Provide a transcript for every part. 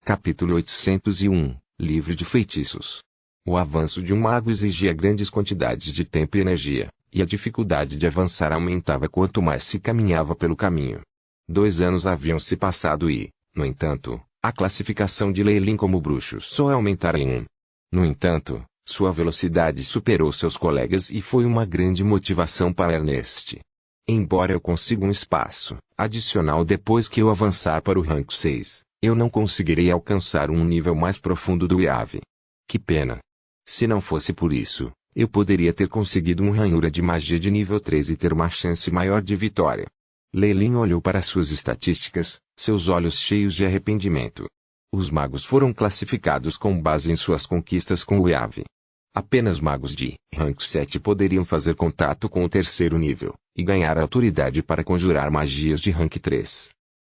Capítulo 801 Livro de Feitiços. O avanço de um mago exigia grandes quantidades de tempo e energia, e a dificuldade de avançar aumentava quanto mais se caminhava pelo caminho. 2 anos haviam se passado e, no entanto, a classificação de Lei Lin como bruxo só aumentara em 1. No entanto, sua velocidade superou seus colegas e foi uma grande motivação para Ernest. Embora eu consiga um espaço adicional depois que eu avançar para o rank 6, eu não conseguirei alcançar um nível mais profundo do IAV. Que pena. Se não fosse por isso, eu poderia ter conseguido um ranhura de magia de nível 3 e ter uma chance maior de vitória. Lei Lin olhou para suas estatísticas, seus olhos cheios de arrependimento. Os magos foram classificados com base em suas conquistas com o IAV. Apenas magos de rank 7 poderiam fazer contato com o 3º nível, e ganhar autoridade para conjurar magias de rank 3.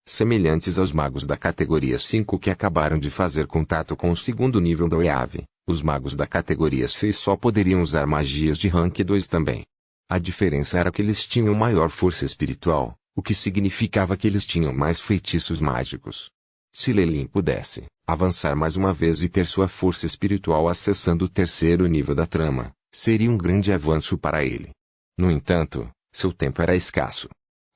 Semelhantes aos magos da categoria 5 que acabaram de fazer contato com o 2º nível do IAV, os magos da categoria 6 só poderiam usar magias de rank 2 também. A diferença era que eles tinham maior força espiritual, o que significava que eles tinham mais feitiços mágicos. Se Lei Lin pudesse avançar mais uma vez e ter sua força espiritual acessando o 3º nível da trama, seria um grande avanço para ele. No entanto, seu tempo era escasso.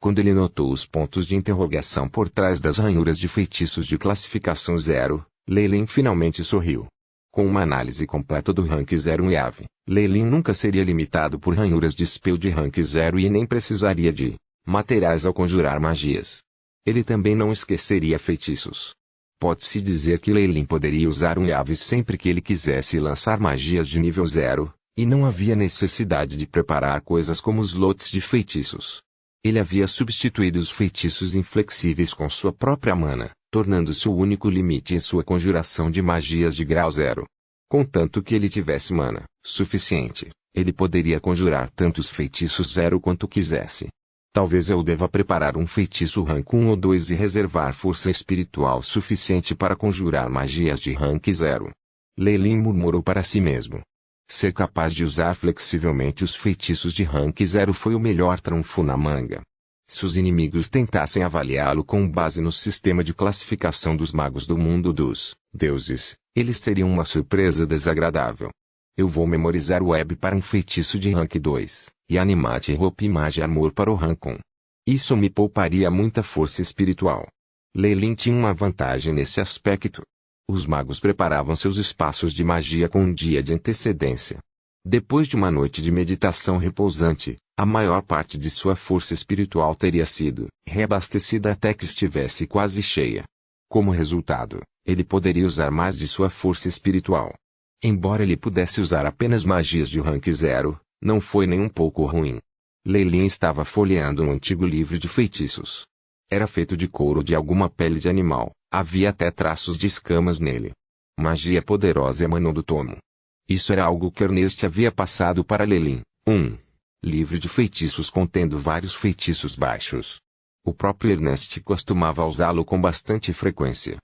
Quando ele notou os pontos de interrogação por trás das ranhuras de feitiços de classificação 0, Lei Lin finalmente sorriu. Com uma análise completa do rank 0 IAV, Lei Lin nunca seria limitado por ranhuras de spell de rank 0 e nem precisaria de materiais ao conjurar magias. Ele também não esqueceria feitiços. Pode-se dizer que Lei Lin poderia usar um IAV sempre que ele quisesse lançar magias de nível 0, e não havia necessidade de preparar coisas como os lotes de feitiços. Ele havia substituído os feitiços inflexíveis com sua própria mana, tornando-se o único limite em sua conjuração de magias de grau 0. Contanto que ele tivesse mana suficiente, ele poderia conjurar tantos feitiços 0 quanto quisesse. Talvez eu deva preparar um feitiço rank 1 ou 2 e reservar força espiritual suficiente para conjurar magias de rank 0. Lei Lin murmurou para si mesmo. Ser capaz de usar flexivelmente os feitiços de rank 0 foi o melhor trunfo na manga. Se os inimigos tentassem avaliá-lo com base no sistema de classificação dos magos do mundo dos deuses, eles teriam uma surpresa desagradável. Eu vou memorizar o web para um feitiço de rank 2, e Animate Hope Mage Armor para o rank 1. Isso me pouparia muita força espiritual. Lei Lin tinha uma vantagem nesse aspecto. Os magos preparavam seus espaços de magia com um dia de antecedência. Depois de uma noite de meditação repousante, a maior parte de sua força espiritual teria sido reabastecida até que estivesse quase cheia. Como resultado, ele poderia usar mais de sua força espiritual. Embora ele pudesse usar apenas magias de rank 0, não foi nem um pouco ruim. Lei Lin estava folheando um antigo livro de feitiços. Era feito de couro de alguma pele de animal, havia até traços de escamas nele. Magia poderosa emanou do tomo. Isso era algo que Ernest havia passado para Lei Lin. Livro de feitiços contendo vários feitiços baixos. O próprio Ernest costumava usá-lo com bastante frequência.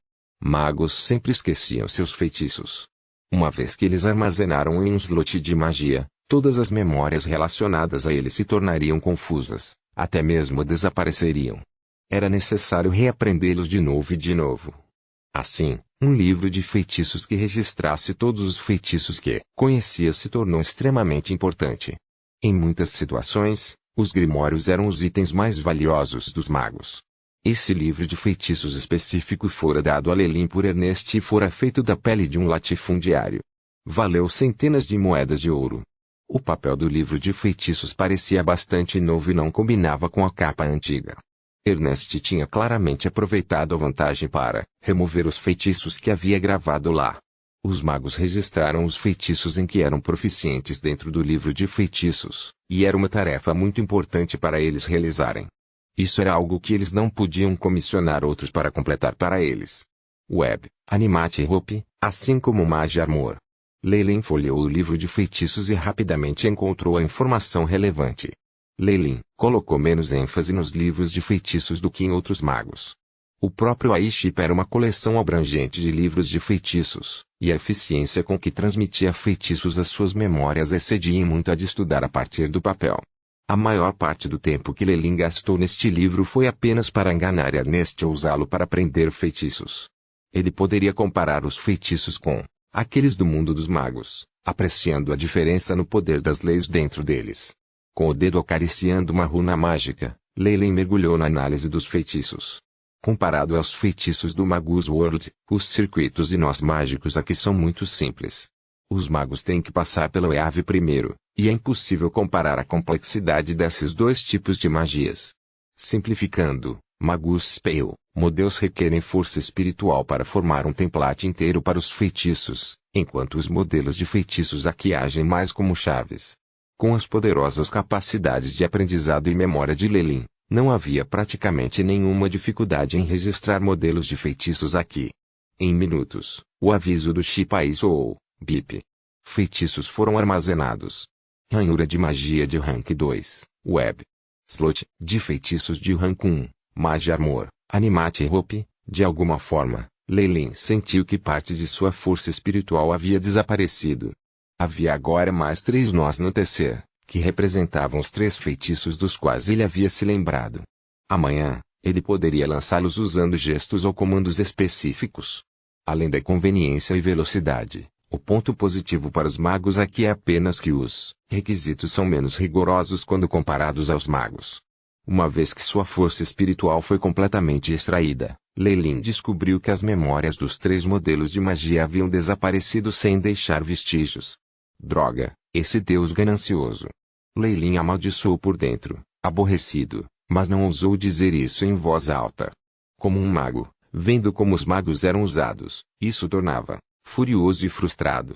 Magos sempre esqueciam seus feitiços. Uma vez que eles armazenaram em um slot de magia, todas as memórias relacionadas a ele se tornariam confusas, até mesmo desapareceriam. Era necessário reaprendê-los de novo e de novo. Assim, um livro de feitiços que registrasse todos os feitiços que conhecia se tornou extremamente importante. Em muitas situações, os grimórios eram os itens mais valiosos dos magos. Esse livro de feitiços específico fora dado a Lei Lin por Ernest e fora feito da pele de um latifundiário. Valeu centenas de moedas de ouro. O papel do livro de feitiços parecia bastante novo e não combinava com a capa antiga. Ernest tinha claramente aproveitado a vantagem para remover os feitiços que havia gravado lá. Os magos registraram os feitiços em que eram proficientes dentro do livro de feitiços, e era uma tarefa muito importante para eles realizarem. Isso era algo que eles não podiam comissionar outros para completar para eles. Web, Animate Hope, assim como Mage Armor. Lei Lin folheou o livro de feitiços e rapidamente encontrou a informação relevante. Lei Lin colocou menos ênfase nos livros de feitiços do que em outros magos. O próprio Aiship era uma coleção abrangente de livros de feitiços, e a eficiência com que transmitia feitiços às suas memórias excedia em muito a de estudar a partir do papel. A maior parte do tempo que Lei Lin gastou neste livro foi apenas para enganar Ernest ou usá-lo para aprender feitiços. Ele poderia comparar os feitiços com aqueles do mundo dos magos, apreciando a diferença no poder das leis dentro deles. Com o dedo acariciando uma runa mágica, Leyline mergulhou na análise dos feitiços. Comparado aos feitiços do Magus World, os circuitos e nós mágicos aqui são muito simples. Os magos têm que passar pelo EAV primeiro, e é impossível comparar a complexidade desses dois tipos de magias. Simplificando, Magus Spell, modelos requerem força espiritual para formar um template inteiro para os feitiços, enquanto os modelos de feitiços aqui agem mais como chaves. Com as poderosas capacidades de aprendizado e memória de Leyline, não havia praticamente nenhuma dificuldade em registrar modelos de feitiços aqui. Em minutos, o aviso do chip aí soou, bip. Feitiços foram armazenados. Ranhura de magia de rank 2, Web. Slot, de feitiços de rank 1, Magia Armor, Animate Hope. De alguma forma, Leyline sentiu que parte de sua força espiritual havia desaparecido. Havia agora mais 3 nós no tecer, que representavam os 3 feitiços dos quais ele havia se lembrado. Amanhã, ele poderia lançá-los usando gestos ou comandos específicos. Além da conveniência e velocidade, o ponto positivo para os magos aqui é apenas que os requisitos são menos rigorosos quando comparados aos magos. Uma vez que sua força espiritual foi completamente extraída, Leyline descobriu que as memórias dos 3 modelos de magia haviam desaparecido sem deixar vestígios. Droga, esse deus ganancioso. Leyline amaldiçoou por dentro, aborrecido, mas não ousou dizer isso em voz alta. Como um mago, vendo como os magos eram usados, isso tornava furioso e frustrado.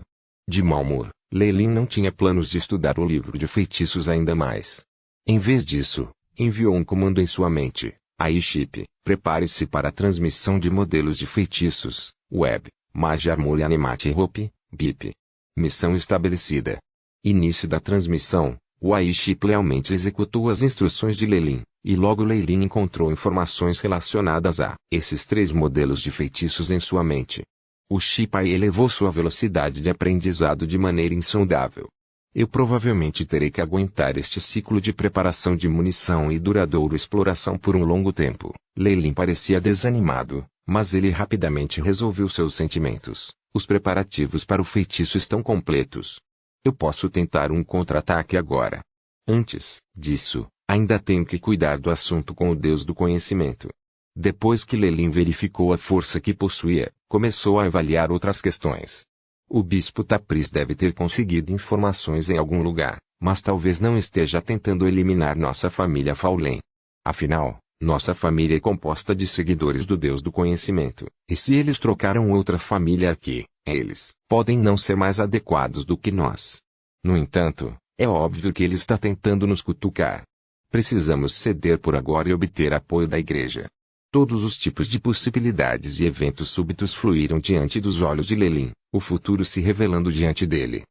De mau humor, Leyline não tinha planos de estudar o livro de feitiços ainda mais. Em vez disso, enviou um comando em sua mente. Aí chip, prepare-se para a transmissão de modelos de feitiços, Web, Magia Armor e Animate Hope, BIP. Missão estabelecida. Início da transmissão, o AI chip lealmente executou as instruções de Leyline, e logo Leyline encontrou informações relacionadas a esses 3 modelos de feitiços em sua mente. O chip AI elevou sua velocidade de aprendizado de maneira insondável. Eu provavelmente terei que aguentar este ciclo de preparação de munição e duradouro exploração por um longo tempo. Leyline parecia desanimado, mas ele rapidamente resolveu seus sentimentos. Os preparativos para o feitiço estão completos. Eu posso tentar um contra-ataque agora. Antes disso, ainda tenho que cuidar do assunto com o Deus do Conhecimento. Depois que Leyline verificou a força que possuía, começou a avaliar outras questões. O bispo Tapris deve ter conseguido informações em algum lugar, mas talvez não esteja tentando eliminar nossa família Faulen. Afinal, nossa família é composta de seguidores do Deus do Conhecimento, e se eles trocaram outra família aqui, eles podem não ser mais adequados do que nós. No entanto, é óbvio que ele está tentando nos cutucar. Precisamos ceder por agora e obter apoio da igreja. Todos os tipos de possibilidades e eventos súbitos fluíram diante dos olhos de Leyline, o futuro se revelando diante dele.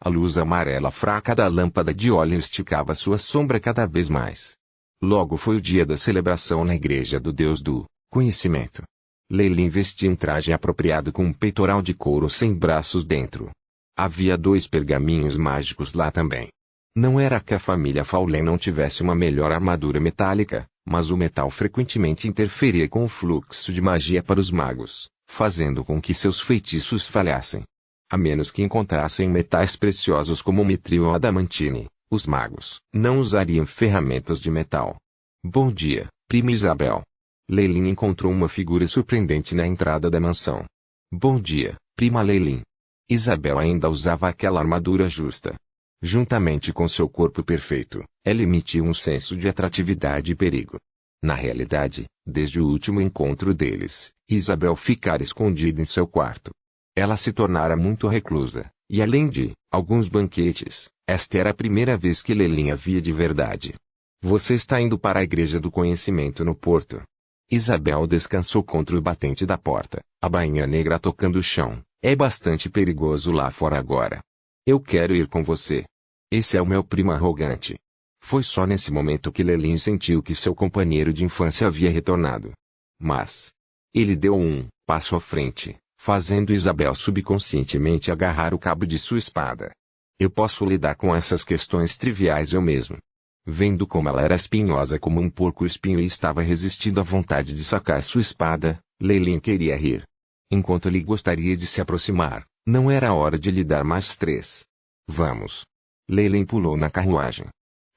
A luz amarela fraca da lâmpada de óleo esticava sua sombra cada vez mais. Logo foi o dia da celebração na igreja do Deus do Conhecimento. Leyline vestia um traje apropriado com um peitoral de couro sem braços dentro. Havia 2 pergaminhos mágicos lá também. Não era que a família Faulen não tivesse uma melhor armadura metálica, mas o metal frequentemente interferia com o fluxo de magia para os magos, fazendo com que seus feitiços falhassem. A menos que encontrassem metais preciosos como mitril ou adamantine, os magos não usariam ferramentas de metal. Bom dia, prima Isabel. Leyline encontrou uma figura surpreendente na entrada da mansão. Bom dia, prima Leyline. Isabel ainda usava aquela armadura justa. Juntamente com seu corpo perfeito, ela emitia um senso de atratividade e perigo. Na realidade, desde o último encontro deles, Isabel ficara escondida em seu quarto. Ela se tornara muito reclusa, e além de alguns banquetes, esta era a primeira vez que Leyline a via de verdade. Você está indo para a Igreja do Conhecimento no porto. Isabel descansou contra o batente da porta, a bainha negra tocando o chão. É bastante perigoso lá fora agora. Eu quero ir com você. Esse é o meu primo arrogante. Foi só nesse momento que Leyline sentiu que seu companheiro de infância havia retornado. Mas ele deu um passo à frente, fazendo Isabel subconscientemente agarrar o cabo de sua espada. Eu posso lidar com essas questões triviais eu mesmo. Vendo como ela era espinhosa como um porco-espinho e estava resistindo à vontade de sacar sua espada, Leyline queria rir. Enquanto ele gostaria de se aproximar, não era hora de lhe dar mais stress. Vamos. Leyline pulou na carruagem.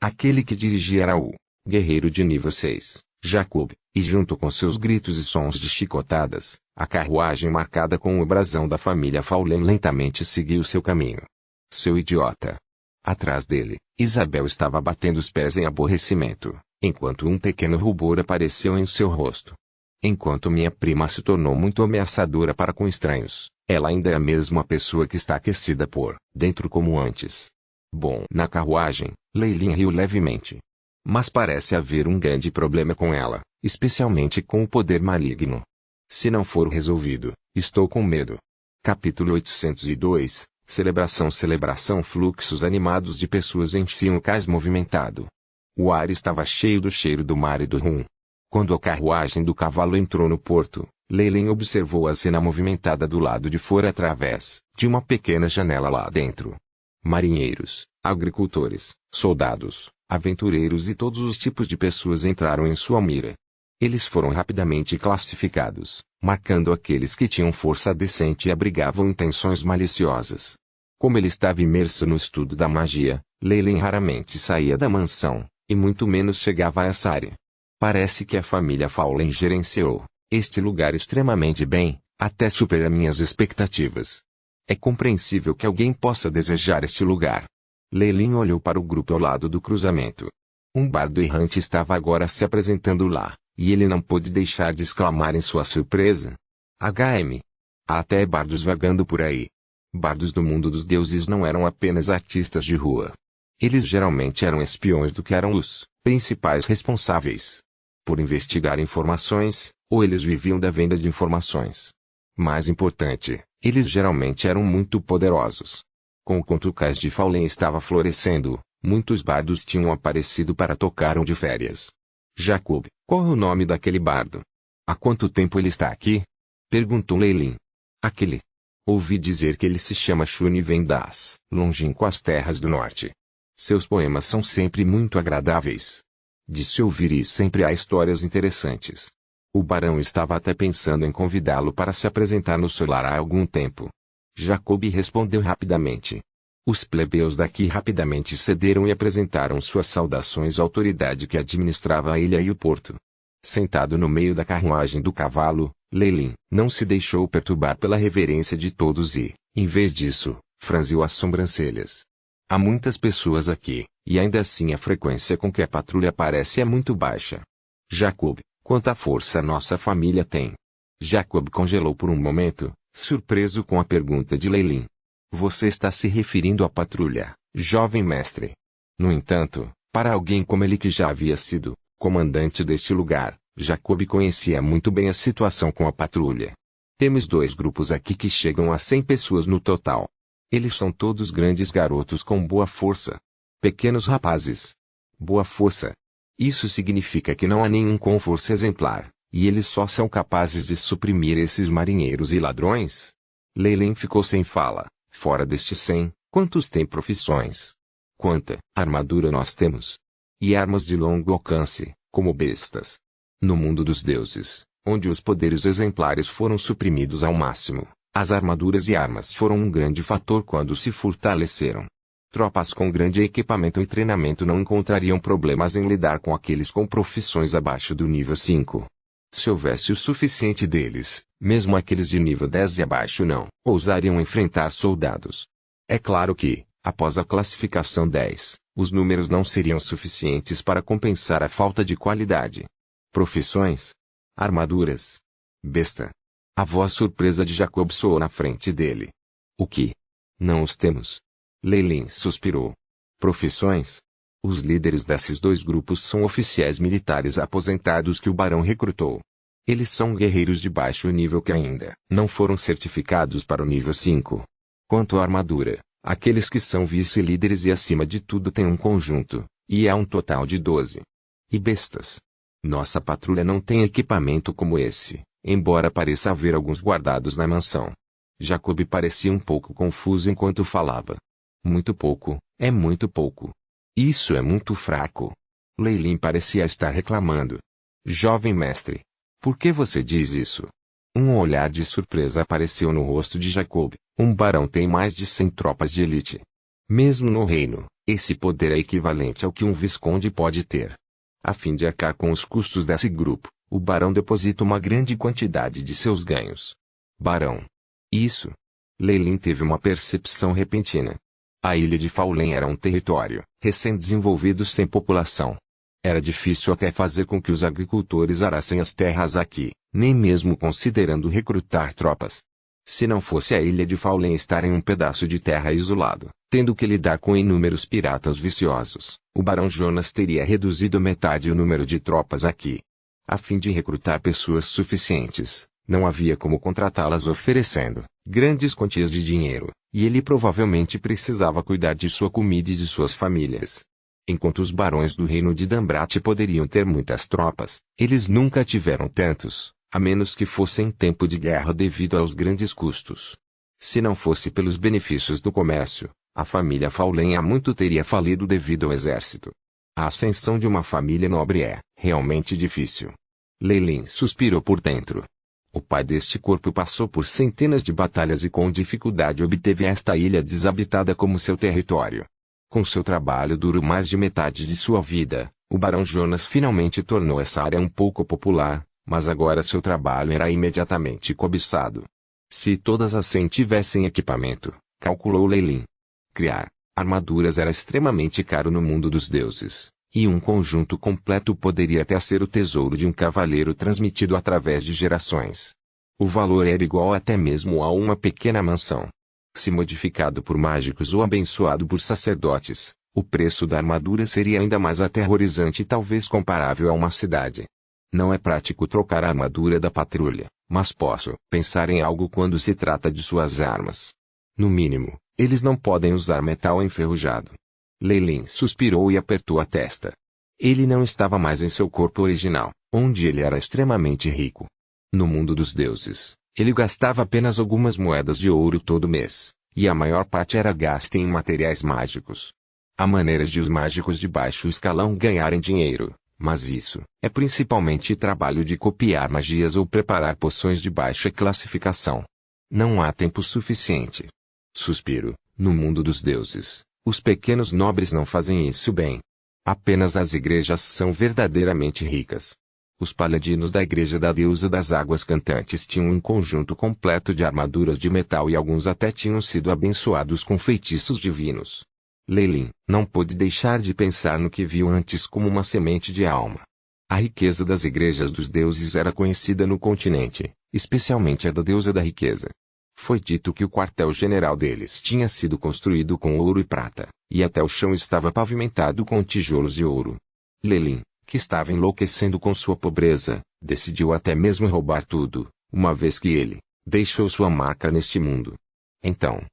Aquele que dirigia era o guerreiro de nível 6, Jacob, e junto com seus gritos e sons de chicotadas, a carruagem marcada com o brasão da família Faulen lentamente seguiu seu caminho. Seu idiota! Atrás dele, Isabel estava batendo os pés em aborrecimento, enquanto um pequeno rubor apareceu em seu rosto. Enquanto minha prima se tornou muito ameaçadora para com estranhos, ela ainda é a mesma pessoa que está aquecida por dentro como antes. Bom, na carruagem, Leyline riu levemente. Mas parece haver um grande problema com ela, especialmente com o poder maligno. Se não for resolvido, estou com medo. Capítulo 802, Celebração. Fluxos animados de pessoas enchiam o cais movimentado. O ar estava cheio do cheiro do mar e do rum. Quando a carruagem do cavalo entrou no porto, Leyline observou a cena movimentada do lado de fora através de uma pequena janela lá dentro. Marinheiros, agricultores, soldados, aventureiros e todos os tipos de pessoas entraram em sua mira. Eles foram rapidamente classificados, marcando aqueles que tinham força decente e abrigavam intenções maliciosas. Como ele estava imerso no estudo da magia, Leyline raramente saía da mansão, e muito menos chegava a essa área. Parece que a família Faulen gerenciou este lugar extremamente bem, até supera minhas expectativas. É compreensível que alguém possa desejar este lugar. Leyline olhou para o grupo ao lado do cruzamento. Um bardo errante estava agora se apresentando lá, e ele não pôde deixar de exclamar em sua surpresa. HM. Há até bardos vagando por aí. Bardos do mundo dos deuses não eram apenas artistas de rua. Eles geralmente eram espiões do que eram os principais responsáveis por investigar informações, ou eles viviam da venda de informações. Mais importante, eles geralmente eram muito poderosos. Com o Contucais de Faulen estava florescendo, muitos bardos tinham aparecido para tocar de férias. Jacob, qual é o nome daquele bardo? Há quanto tempo ele está aqui? Perguntou Leyline. Aquele. Ouvi dizer que ele se chama Shun e vem das longínquas terras do norte. Seus poemas são sempre muito agradáveis. De se ouvir e sempre há histórias interessantes. O barão estava até pensando em convidá-lo para se apresentar no solar há algum tempo. Jacob respondeu rapidamente. Os plebeus daqui rapidamente cederam e apresentaram suas saudações à autoridade que administrava a ilha e o porto. Sentado no meio da carruagem do cavalo, Leyline não se deixou perturbar pela reverência de todos e, em vez disso, franziu as sobrancelhas. Há muitas pessoas aqui, e ainda assim a frequência com que a patrulha aparece é muito baixa. Jacob, quanta força nossa família tem? Jacob congelou por um momento, surpreso com a pergunta de Leyline. Você está se referindo à patrulha, jovem mestre. No entanto, para alguém como ele que já havia sido comandante deste lugar, Jacob conhecia muito bem a situação com a patrulha. Temos 2 grupos aqui que chegam a 100 pessoas no total. Eles são todos grandes garotos com boa força. Pequenos rapazes. Boa força. Isso significa que não há nenhum com força exemplar, e eles só são capazes de suprimir esses marinheiros e ladrões? Leyline ficou sem fala. Fora destes 100, quantos têm profissões? Quanta armadura nós temos? E armas de longo alcance, como bestas. No mundo dos deuses, onde os poderes exemplares foram suprimidos ao máximo, as armaduras e armas foram um grande fator quando se fortaleceram. Tropas com grande equipamento e treinamento não encontrariam problemas em lidar com aqueles com profissões abaixo do nível 5. Se houvesse o suficiente deles, mesmo aqueles de nível 10 e abaixo não ousariam enfrentar soldados. É claro que, após a classificação 10, os números não seriam suficientes para compensar a falta de qualidade. Profissões? Armaduras? Besta. A voz surpresa de Jacob soou na frente dele. O que? Não os temos? Leyline suspirou. Profissões? Os líderes desses 2 grupos são oficiais militares aposentados que o barão recrutou. Eles são guerreiros de baixo nível que ainda não foram certificados para o nível 5. Quanto à armadura, aqueles que são vice-líderes e acima de tudo têm um conjunto, e há um total de 12. E bestas. Nossa patrulha não tem equipamento como esse, embora pareça haver alguns guardados na mansão. Jacob parecia um pouco confuso enquanto falava. Muito pouco, é muito pouco. Isso é muito fraco. Leyline parecia estar reclamando. Jovem mestre. Por que você diz isso? Um olhar de surpresa apareceu no rosto de Jacob. Um barão tem mais de 100 tropas de elite. Mesmo no reino, esse poder é equivalente ao que um visconde pode ter. A fim de arcar com os custos desse grupo, o barão deposita uma grande quantidade de seus ganhos. Barão. Isso. Lelin teve uma percepção repentina. A ilha de Faulen era um território recém-desenvolvido sem população. Era difícil até fazer com que os agricultores arassem as terras aqui, nem mesmo considerando recrutar tropas. Se não fosse a ilha de Faulen estar em um pedaço de terra isolado, tendo que lidar com inúmeros piratas viciosos, o barão Jonas teria reduzido metade o número de tropas aqui. A fim de recrutar pessoas suficientes, não havia como contratá-las oferecendo grandes quantias de dinheiro, e ele provavelmente precisava cuidar de sua comida e de suas famílias. Enquanto os barões do reino de Dambrat poderiam ter muitas tropas, eles nunca tiveram tantos, a menos que fosse em tempo de guerra devido aos grandes custos. Se não fosse pelos benefícios do comércio, a família Faulen há muito teria falido devido ao exército. A ascensão de uma família nobre é, realmente difícil. Lelin suspirou por dentro. O pai deste corpo passou por centenas de batalhas e com dificuldade obteve esta ilha desabitada como seu território. Com seu trabalho duro mais de metade de sua vida, o barão Jonas finalmente tornou essa área um pouco popular, mas agora seu trabalho era imediatamente cobiçado. Se todas as 100 tivessem equipamento, calculou Lelin. Criar armaduras era extremamente caro no mundo dos deuses, e um conjunto completo poderia até ser o tesouro de um cavaleiro transmitido através de gerações. O valor era igual até mesmo a uma pequena mansão. Se modificado por mágicos ou abençoado por sacerdotes, o preço da armadura seria ainda mais aterrorizante e talvez comparável a uma cidade. Não é prático trocar a armadura da patrulha, mas posso pensar em algo quando se trata de suas armas. No mínimo, eles não podem usar metal enferrujado. Lelin suspirou e apertou a testa. Ele não estava mais em seu corpo original, onde ele era extremamente rico. No mundo dos deuses, ele gastava apenas algumas moedas de ouro todo mês, e a maior parte era gasta em materiais mágicos. Há maneiras de os mágicos de baixo escalão ganharem dinheiro, mas isso é principalmente trabalho de copiar magias ou preparar poções de baixa classificação. Não há tempo suficiente. Suspiro, no mundo dos deuses, os pequenos nobres não fazem isso bem. Apenas as igrejas são verdadeiramente ricas. Os paladinos da igreja da deusa das águas cantantes tinham um conjunto completo de armaduras de metal e alguns até tinham sido abençoados com feitiços divinos. Lelin não pôde deixar de pensar no que viu antes como uma semente de alma. A riqueza das igrejas dos deuses era conhecida no continente, especialmente a da deusa da riqueza. Foi dito que o quartel-general deles tinha sido construído com ouro e prata, e até o chão estava pavimentado com tijolos de ouro. Lelin, que estava enlouquecendo com sua pobreza, decidiu até mesmo roubar tudo, uma vez que ele deixou sua marca neste mundo. Então,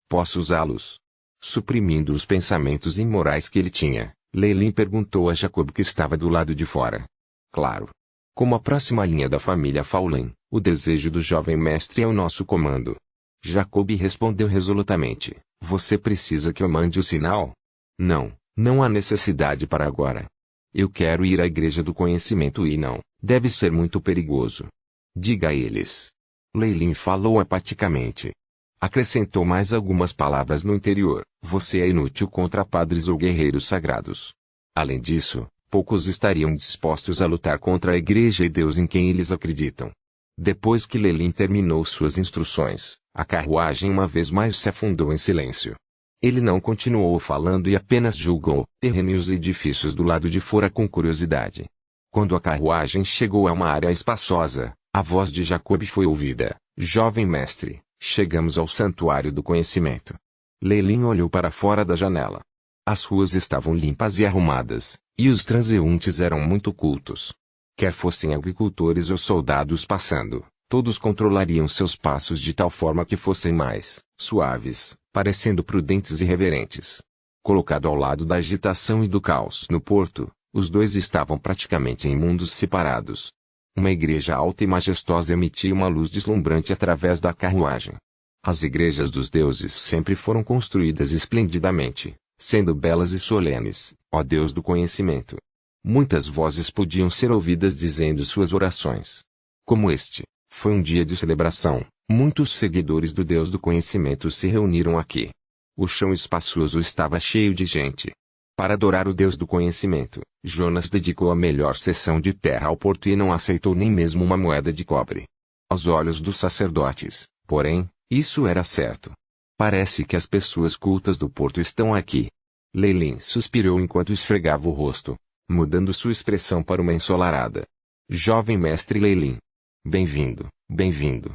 posso usá-los? Suprimindo os pensamentos imorais que ele tinha, Lelin perguntou a Jacob que estava do lado de fora. Claro. Como a próxima linha da família Faulen, o desejo do jovem mestre é o nosso comando. Jacob respondeu resolutamente. Você precisa que eu mande o sinal? Não, não há necessidade para agora. Eu quero ir à igreja do conhecimento e não, deve ser muito perigoso. Diga a eles. Lelin falou apaticamente. Acrescentou mais algumas palavras no interior. Você é inútil contra padres ou guerreiros sagrados. Além disso, poucos estariam dispostos a lutar contra a igreja e Deus em quem eles acreditam. Depois que Lelin terminou suas instruções, a carruagem uma vez mais se afundou em silêncio. Ele não continuou falando e apenas julgou terreno e os edifícios do lado de fora com curiosidade. Quando a carruagem chegou a uma área espaçosa, a voz de Jacob foi ouvida. Jovem mestre, chegamos ao santuário do conhecimento. Lelin olhou para fora da janela. As ruas estavam limpas e arrumadas, e os transeuntes eram muito cultos. Quer fossem agricultores ou soldados passando, todos controlariam seus passos de tal forma que fossem mais suaves, parecendo prudentes e reverentes. Colocado ao lado da agitação e do caos no porto, os dois estavam praticamente em mundos separados. Uma igreja alta e majestosa emitia uma luz deslumbrante através da carruagem. As igrejas dos deuses sempre foram construídas esplendidamente, sendo belas e solenes, ó Deus do conhecimento. Muitas vozes podiam ser ouvidas dizendo suas orações. Como este, Foi um dia de celebração. Muitos seguidores do Deus do Conhecimento se reuniram aqui. O chão espaçoso estava cheio de gente. Para adorar o Deus do Conhecimento, Jonas dedicou a melhor seção de terra ao porto e não aceitou nem mesmo uma moeda de cobre. Aos olhos dos sacerdotes, porém, isso era certo. Parece que as pessoas cultas do porto estão aqui. Leilin suspirou enquanto esfregava o rosto, mudando sua expressão para uma ensolarada. Jovem mestre Leilin. Bem-vindo, bem-vindo.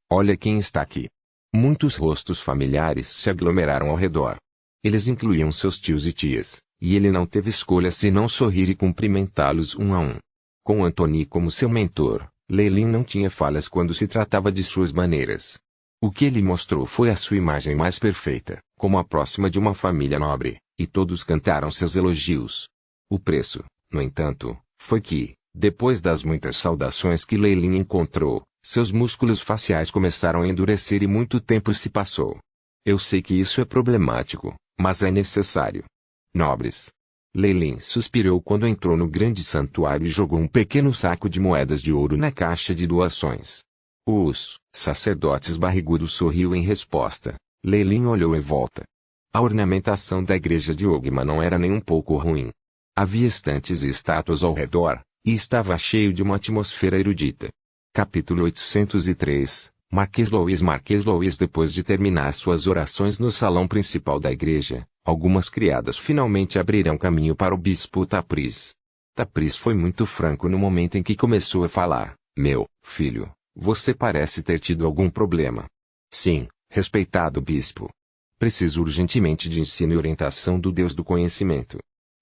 Olha quem está aqui. Muitos rostos familiares se aglomeraram ao redor. Eles incluíam seus tios e tias, e ele não teve escolha senão sorrir e cumprimentá-los um a um. Com Anthony como seu mentor, Leilin não tinha falhas quando se tratava de suas maneiras. O que ele mostrou foi a sua imagem mais perfeita, como a próxima de uma família nobre, e todos cantaram seus elogios. O preço, no entanto, foi que, depois das muitas saudações que Leilin encontrou, seus músculos faciais começaram a endurecer e muito tempo se passou. Eu sei que isso é problemático, mas é necessário. Nobres. Leilin suspirou quando entrou no grande santuário e jogou um pequeno saco de moedas de ouro na caixa de doações. Os sacerdotes barrigudos sorriu em resposta. Leilin olhou em volta. A ornamentação da igreja de Ogma não era nem um pouco ruim. Havia estantes e estátuas ao redor, e estava cheio de uma atmosfera erudita. Capítulo 803. Marquês Louis. Depois de terminar suas orações no salão principal da igreja, algumas criadas finalmente abriram caminho para o bispo Tapriz. Tapriz foi muito franco no momento em que começou a falar. Meu filho, você parece ter tido algum problema. Sim, respeitado bispo. Preciso urgentemente de ensino e orientação do Deus do Conhecimento.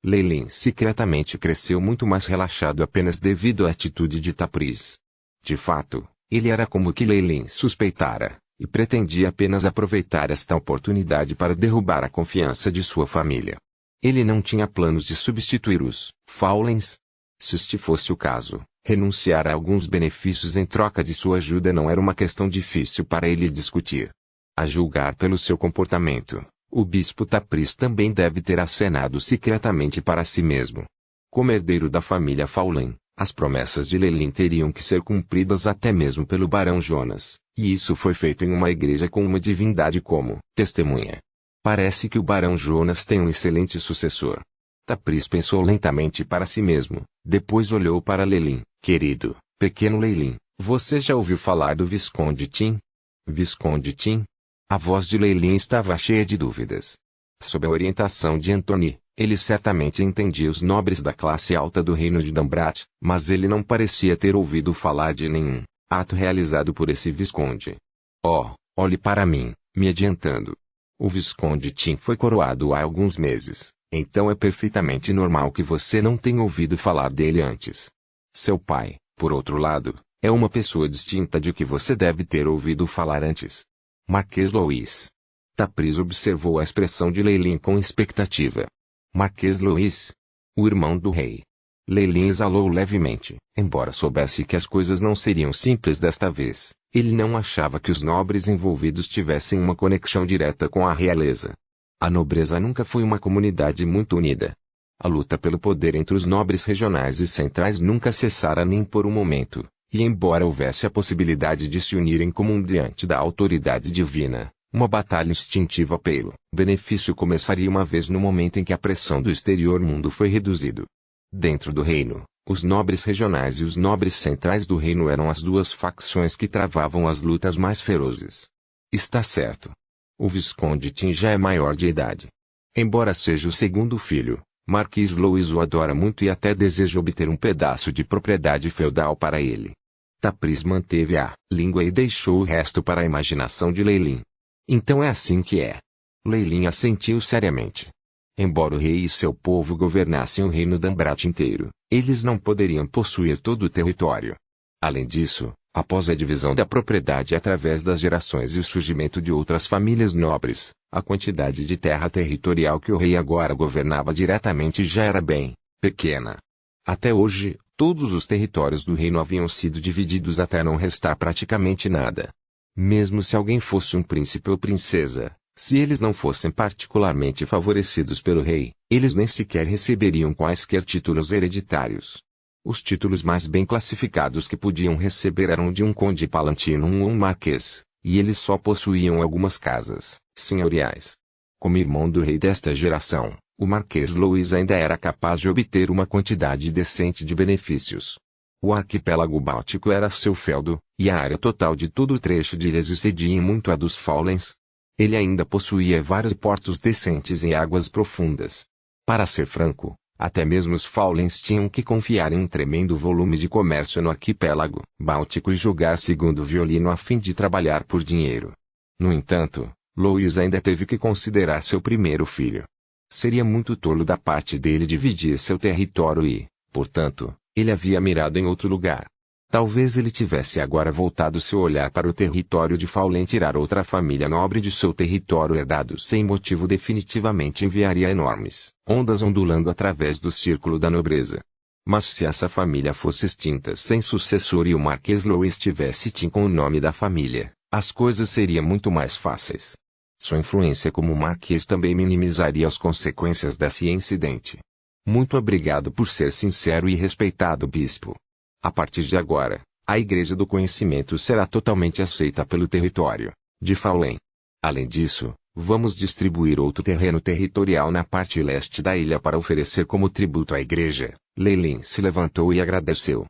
Leilin secretamente cresceu muito mais relaxado apenas devido à atitude de Tapriz. De fato, ele era como que Leilin suspeitara, e pretendia apenas aproveitar esta oportunidade para derrubar a confiança de sua família. Ele não tinha planos de substituir os Fawlens. Se este fosse o caso, renunciar a alguns benefícios em troca de sua ajuda não era uma questão difícil para ele discutir. A julgar pelo seu comportamento, o bispo Tapriz também deve ter acenado secretamente para si mesmo. Como herdeiro da família Fawlen, as promessas de Leilin teriam que ser cumpridas até mesmo pelo barão Jonas, e isso foi feito em uma igreja com uma divindade como testemunha. Parece que o barão Jonas tem um excelente sucessor. Tapriz pensou lentamente para si mesmo, depois olhou para Leilin. Querido, pequeno Leilin, você já ouviu falar do Visconde Tim? Visconde Tim? A voz de Leilin estava cheia de dúvidas. Sob a orientação de Anthony, ele certamente entendia os nobres da classe alta do reino de Dambrat, mas ele não parecia ter ouvido falar de nenhum ato realizado por esse Visconde. Oh, olhe para mim, me adiantando. O Visconde Tim foi coroado há alguns meses, então é perfeitamente normal que você não tenha ouvido falar dele antes. Seu pai, por outro lado, é uma pessoa distinta de que você deve ter ouvido falar antes. Marquês Louis. Tapriz observou a expressão de Leilin com expectativa. Marquês Louis. O irmão do rei. Leilin exalou levemente, embora soubesse que as coisas não seriam simples desta vez. Ele não achava que os nobres envolvidos tivessem uma conexão direta com a realeza. A nobreza nunca foi uma comunidade muito unida. A luta pelo poder entre os nobres regionais e centrais nunca cessara nem por um momento, e embora houvesse a possibilidade de se unirem como um diante da autoridade divina, uma batalha instintiva pelo benefício começaria uma vez no momento em que a pressão do exterior mundo foi reduzido. Dentro do reino, os nobres regionais e os nobres centrais do reino eram as duas facções que travavam as lutas mais ferozes. Está certo. O Visconde Tim já é maior de idade. Embora seja o segundo filho, Marquês Louis o adora muito e até deseja obter um pedaço de propriedade feudal para ele. Tapriz manteve a língua e deixou o resto para a imaginação de Leilin. Então é assim que é. Leilin assentiu seriamente. Embora o rei e seu povo governassem o reino Dambrat inteiro, eles não poderiam possuir todo o território. Além disso, após a divisão da propriedade através das gerações e o surgimento de outras famílias nobres, a quantidade de terra territorial que o rei agora governava diretamente já era bem pequena. Até hoje, todos os territórios do reino haviam sido divididos até não restar praticamente nada. Mesmo se alguém fosse um príncipe ou princesa, se eles não fossem particularmente favorecidos pelo rei, eles nem sequer receberiam quaisquer títulos hereditários. Os títulos mais bem classificados que podiam receber eram de um conde palatino ou um marquês, e eles só possuíam algumas casas senhoriais. Como irmão do rei desta geração, o Marquês Louis ainda era capaz de obter uma quantidade decente de benefícios. O arquipélago báltico era seu feudo, e a área total de todo o trecho de ilhas excedia em muito a dos Faulens. Ele ainda possuía vários portos decentes em águas profundas. Para ser franco, até mesmo os Faulens tinham que confiar em um tremendo volume de comércio no arquipélago báltico e jogar segundo violino a fim de trabalhar por dinheiro. No entanto, Louis ainda teve que considerar seu primeiro filho. Seria muito tolo da parte dele dividir seu território e, portanto, ele havia mirado em outro lugar. Talvez ele tivesse agora voltado seu olhar para o território de Faulen. Tirar outra família nobre de seu território herdado sem motivo definitivamente enviaria enormes ondas ondulando através do círculo da nobreza. Mas se essa família fosse extinta sem sucessor e o Marquês Louis tivesse Tim com o nome da família, as coisas seriam muito mais fáceis. Sua influência como marquês também minimizaria as consequências desse incidente. Muito obrigado por ser sincero e respeitado bispo. A partir de agora, a Igreja do Conhecimento será totalmente aceita pelo território de Faulen. Além disso, vamos distribuir outro terreno territorial na parte leste da ilha para oferecer como tributo à Igreja. Leilin se levantou e agradeceu.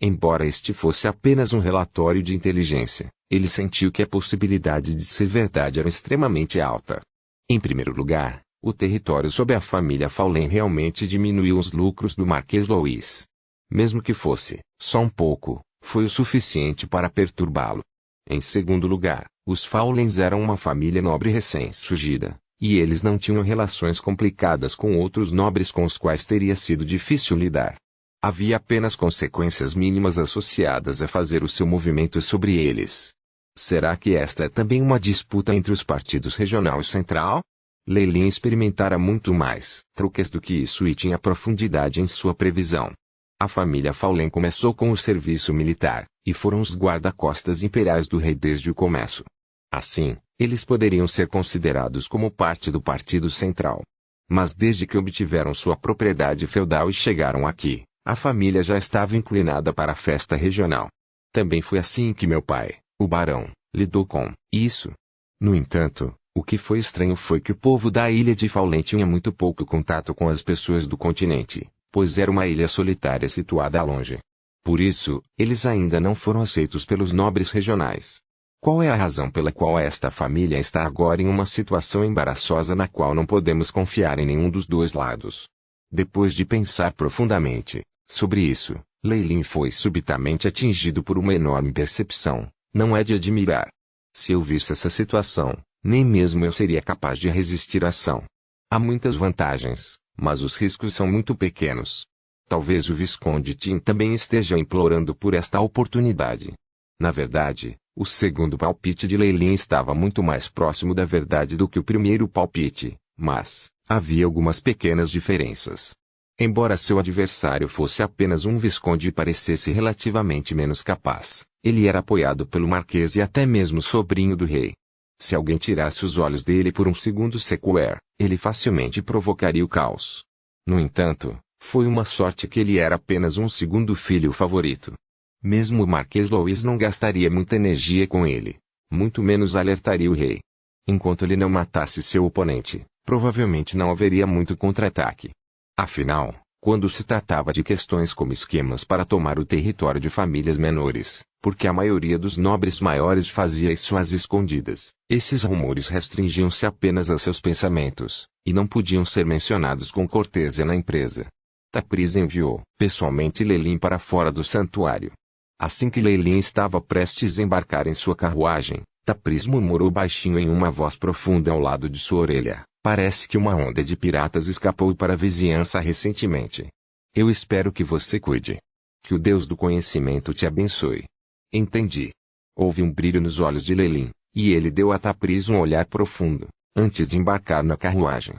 Embora este fosse apenas um relatório de inteligência, ele sentiu que a possibilidade de ser verdade era extremamente alta. Em primeiro lugar, o território sob a família Faulen realmente diminuiu os lucros do Marquês Louis. Mesmo que fosse só um pouco, foi o suficiente para perturbá-lo. Em segundo lugar, os Faulens eram uma família nobre recém-surgida, e eles não tinham relações complicadas com outros nobres com os quais teria sido difícil lidar. Havia apenas consequências mínimas associadas a fazer o seu movimento sobre eles. Será que esta é também uma disputa entre os partidos regional e central? Leilin experimentara muito mais truques do que isso e tinha profundidade em sua previsão. A família Faulen começou com o serviço militar, e foram os guarda-costas imperiais do rei desde o começo. Assim, eles poderiam ser considerados como parte do partido central. Mas desde que obtiveram sua propriedade feudal e chegaram aqui, a família já estava inclinada para a festa regional. Também foi assim que meu pai, o barão, lidou com isso. No entanto, o que foi estranho foi que o povo da ilha de Faulen tinha muito pouco contato com as pessoas do continente, pois era uma ilha solitária situada longe. Por isso, eles ainda não foram aceitos pelos nobres regionais. Qual é a razão pela qual esta família está agora em uma situação embaraçosa na qual não podemos confiar em nenhum dos dois lados? Depois de pensar profundamente sobre isso, Leilin foi subitamente atingido por uma enorme percepção. Não é de admirar. Se eu visse essa situação, nem mesmo eu seria capaz de resistir à ação. Há muitas vantagens, mas os riscos são muito pequenos. Talvez o Visconde Tim também esteja implorando por esta oportunidade. Na verdade, o segundo palpite de Leilin estava muito mais próximo da verdade do que o primeiro palpite, mas havia algumas pequenas diferenças. Embora seu adversário fosse apenas um visconde e parecesse relativamente menos capaz, ele era apoiado pelo marquês e até mesmo sobrinho do rei. Se alguém tirasse os olhos dele por um segundo sequer, ele facilmente provocaria o caos. No entanto, foi uma sorte que ele era apenas um segundo filho favorito. Mesmo o Marquês Louis não gastaria muita energia com ele, muito menos alertaria o rei. Enquanto ele não matasse seu oponente, provavelmente não haveria muito contra-ataque. Afinal, quando se tratava de questões como esquemas para tomar o território de famílias menores, porque a maioria dos nobres maiores fazia isso às escondidas, esses rumores restringiam-se apenas a seus pensamentos, e não podiam ser mencionados com cortesia na empresa. Tapriz enviou, pessoalmente Leilin para fora do santuário. Assim que Leilin estava prestes a embarcar em sua carruagem, Tapriz murmurou baixinho em uma voz profunda ao lado de sua orelha. Parece que uma onda de piratas escapou para a vizinhança recentemente. Eu espero que você cuide. Que o Deus do conhecimento te abençoe. Entendi. Houve um brilho nos olhos de Leilin, e ele deu a Tapriz um olhar profundo, antes de embarcar na carruagem.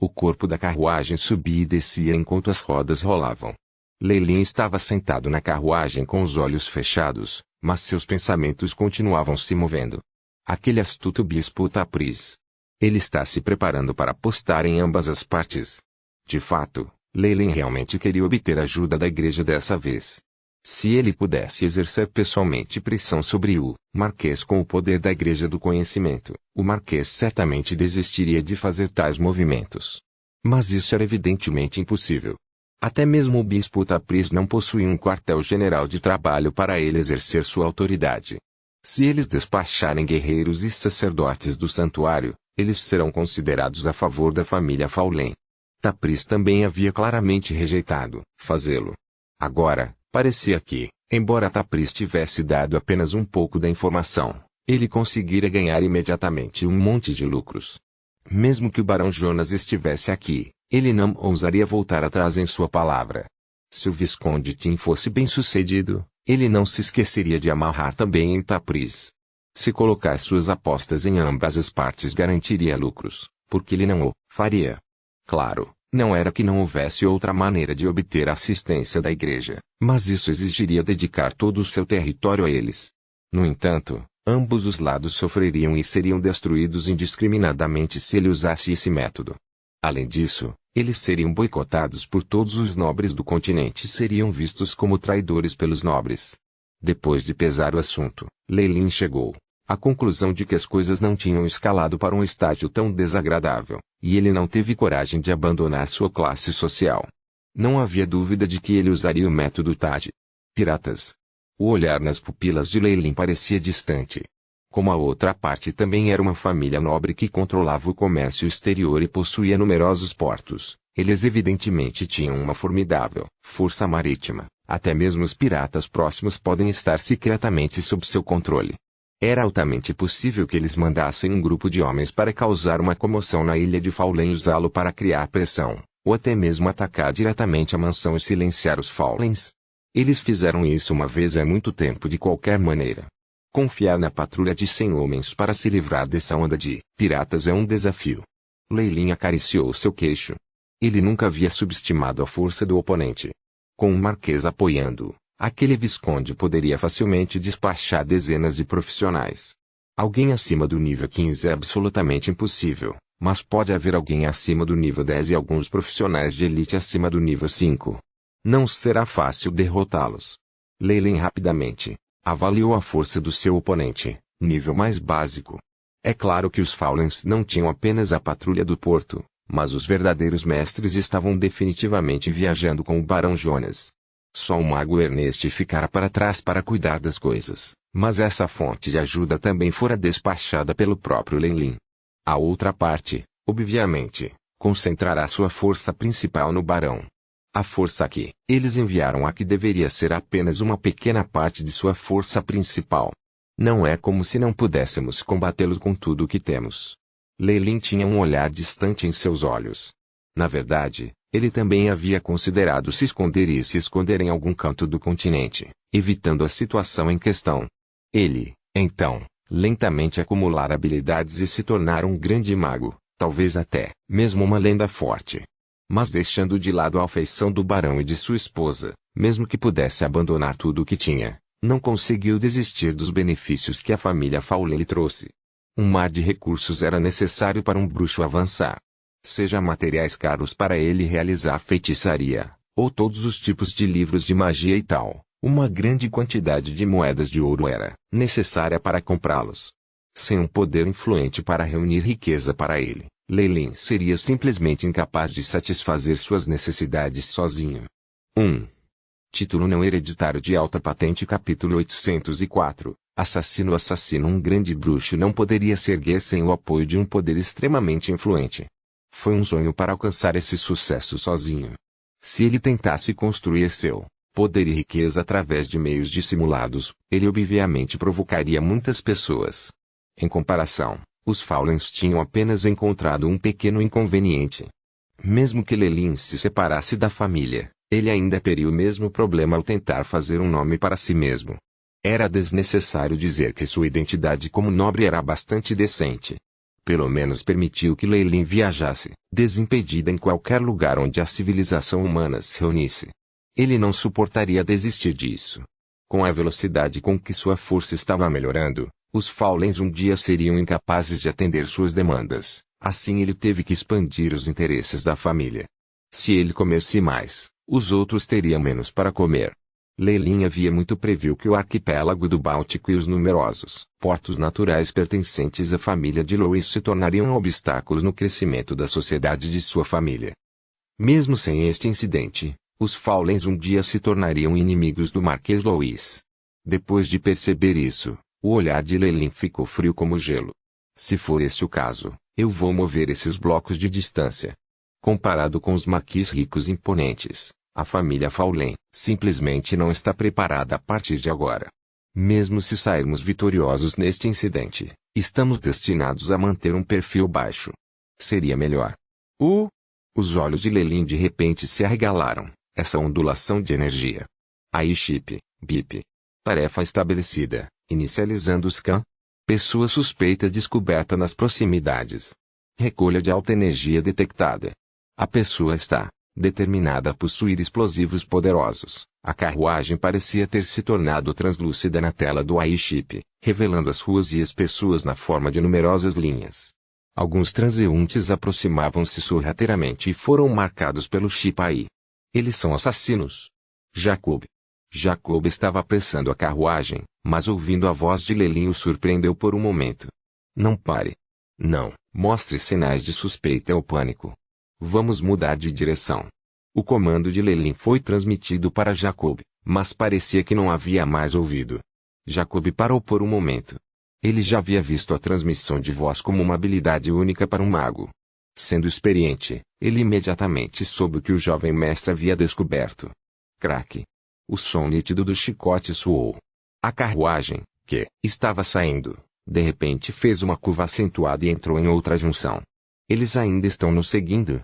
O corpo da carruagem subia e descia enquanto as rodas rolavam. Leilin estava sentado na carruagem com os olhos fechados, mas seus pensamentos continuavam se movendo. Aquele astuto bispo Tapriz. Ele está se preparando para apostar em ambas as partes. De fato, Lei Lin realmente queria obter ajuda da igreja dessa vez. Se ele pudesse exercer pessoalmente pressão sobre o Marquês com o poder da igreja do conhecimento, o Marquês certamente desistiria de fazer tais movimentos. Mas isso era evidentemente impossível. Até mesmo o bispo Tapriz não possuía um quartel-general de trabalho para ele exercer sua autoridade. Se eles despacharem guerreiros e sacerdotes do santuário, eles serão considerados a favor da família Faulen. Tapriz também havia claramente rejeitado fazê-lo. Agora, parecia que, embora Tapriz tivesse dado apenas um pouco da informação, ele conseguira ganhar imediatamente um monte de lucros. Mesmo que o barão Jonas estivesse aqui, ele não ousaria voltar atrás em sua palavra. Se o Visconde Tim fosse bem-sucedido, ele não se esqueceria de amarrar também em Tapriz. Se colocar suas apostas em ambas as partes garantiria lucros, porque ele não o faria. Claro, não era que não houvesse outra maneira de obter a assistência da igreja, mas isso exigiria dedicar todo o seu território a eles. No entanto, ambos os lados sofreriam e seriam destruídos indiscriminadamente se ele usasse esse método. Além disso, eles seriam boicotados por todos os nobres do continente e seriam vistos como traidores pelos nobres. Depois de pesar o assunto, Lei Lin chegou à conclusão de que as coisas não tinham escalado para um estágio tão desagradável, e ele não teve coragem de abandonar sua classe social. Não havia dúvida de que ele usaria o método Taj. Piratas. O olhar nas pupilas de Lei Lin parecia distante. Como a outra parte também era uma família nobre que controlava o comércio exterior e possuía numerosos portos, eles evidentemente tinham uma formidável força marítima. Até mesmo os piratas próximos podem estar secretamente sob seu controle. Era altamente possível que eles mandassem um grupo de homens para causar uma comoção na ilha de Faulen e usá-lo para criar pressão, ou até mesmo atacar diretamente a mansão e silenciar os Faulens. Eles fizeram isso uma vez há muito tempo de qualquer maneira. Confiar na patrulha de 100 homens para se livrar dessa onda de piratas é um desafio. Lei Lin acariciou seu queixo. Ele nunca havia subestimado a força do oponente. Com o Marquês apoiando-o, aquele Visconde poderia facilmente despachar dezenas de profissionais. Alguém acima do nível 15 é absolutamente impossível, mas pode haver alguém acima do nível 10 e alguns profissionais de elite acima do nível 5. Não será fácil derrotá-los. Lei Lin rapidamente avaliou a força do seu oponente, nível mais básico. É claro que os Faulens não tinham apenas a patrulha do porto, mas os verdadeiros mestres estavam definitivamente viajando com o Barão Jonas. Só o mago Ernest ficara para trás para cuidar das coisas, mas essa fonte de ajuda também fora despachada pelo próprio Lei Lin. A outra parte, obviamente, concentrará sua força principal no Barão. A força que eles enviaram aqui deveria ser apenas uma pequena parte de sua força principal. Não é como se não pudéssemos combatê-los com tudo o que temos. Lei Lin tinha um olhar distante em seus olhos. Na verdade, ele também havia considerado se esconder e se esconder em algum canto do continente, evitando a situação em questão. Ele, então, lentamente acumular habilidades e se tornar um grande mago, talvez até mesmo uma lenda forte. Mas deixando de lado a afeição do barão e de sua esposa, mesmo que pudesse abandonar tudo o que tinha, não conseguiu desistir dos benefícios que a família Faulen lhe trouxe. Um mar de recursos era necessário para um bruxo avançar. Seja materiais caros para ele realizar feitiçaria, ou todos os tipos de livros de magia e tal, uma grande quantidade de moedas de ouro era necessária para comprá-los. Sem um poder influente para reunir riqueza para ele, Lei Lin seria simplesmente incapaz de satisfazer suas necessidades sozinho. 1. Título não hereditário de alta patente capítulo 804. Assassino. Um grande bruxo não poderia se erguer sem o apoio de um poder extremamente influente. Foi um sonho para alcançar esse sucesso sozinho. Se ele tentasse construir seu poder e riqueza através de meios dissimulados, ele obviamente provocaria muitas pessoas. Em comparação, os Faulens tinham apenas encontrado um pequeno inconveniente. Mesmo que Lei Lin se separasse da família, ele ainda teria o mesmo problema ao tentar fazer um nome para si mesmo. Era desnecessário dizer que sua identidade como nobre era bastante decente. Pelo menos permitiu que Lei Lin viajasse, desimpedida em qualquer lugar onde a civilização humana se reunisse. Ele não suportaria desistir disso. Com a velocidade com que sua força estava melhorando, os Faulens um dia seriam incapazes de atender suas demandas, assim ele teve que expandir os interesses da família. Se ele comesse mais, os outros teriam menos para comer. Leilin havia muito previu que o arquipélago do Báltico e os numerosos portos naturais pertencentes à família de Louis se tornariam obstáculos no crescimento da sociedade de sua família. Mesmo sem este incidente, os Faulens um dia se tornariam inimigos do Marquês Louis. Depois de perceber isso, o olhar de Leilin ficou frio como gelo. Se for esse o caso, eu vou mover esses blocos de distância. Comparado com os maquis ricos e imponentes, a família Faulen simplesmente não está preparada a partir de agora. Mesmo se sairmos vitoriosos neste incidente, estamos destinados a manter um perfil baixo. Seria melhor. Os olhos de Leilin de repente se arregalaram. Essa ondulação de energia. Aí chip, bip. Tarefa estabelecida, inicializando scan. Pessoa suspeita descoberta nas proximidades. Recolha de alta energia detectada. A pessoa está determinada a possuir explosivos poderosos. A carruagem parecia ter se tornado translúcida na tela do AI-chip, revelando as ruas e as pessoas na forma de numerosas linhas. Alguns transeuntes aproximavam-se sorrateiramente e foram marcados pelo chip AI. Eles são assassinos. Jacob estava apressando a carruagem, mas ouvindo a voz de Leilin o surpreendeu por um momento. Não pare. Não, mostre sinais de suspeita ou pânico. Vamos mudar de direção. O comando de Leilin foi transmitido para Jacob, mas parecia que não havia mais ouvido. Jacob parou por um momento. Ele já havia visto a transmissão de voz como uma habilidade única para um mago. Sendo experiente, ele imediatamente soube o que o jovem mestre havia descoberto. Craque. O som nítido do chicote soou. A carruagem, que estava saindo, de repente fez uma curva acentuada e entrou em outra junção. Eles ainda estão nos seguindo?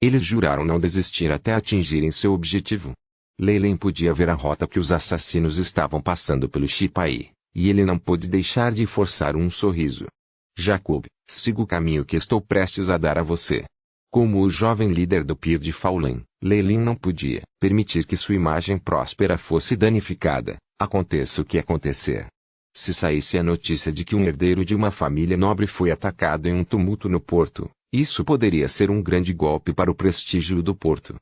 Eles juraram não desistir até atingirem seu objetivo. Leilin podia ver a rota que os assassinos estavam passando pelo Chipai, e ele não pôde deixar de forçar um sorriso. Jacob, siga o caminho que estou prestes a dar a você. Como o jovem líder do Pier de Faulen, Leilin não podia permitir que sua imagem próspera fosse danificada, aconteça o que acontecer. Se saísse a notícia de que um herdeiro de uma família nobre foi atacado em um tumulto no porto, isso poderia ser um grande golpe para o prestígio do porto.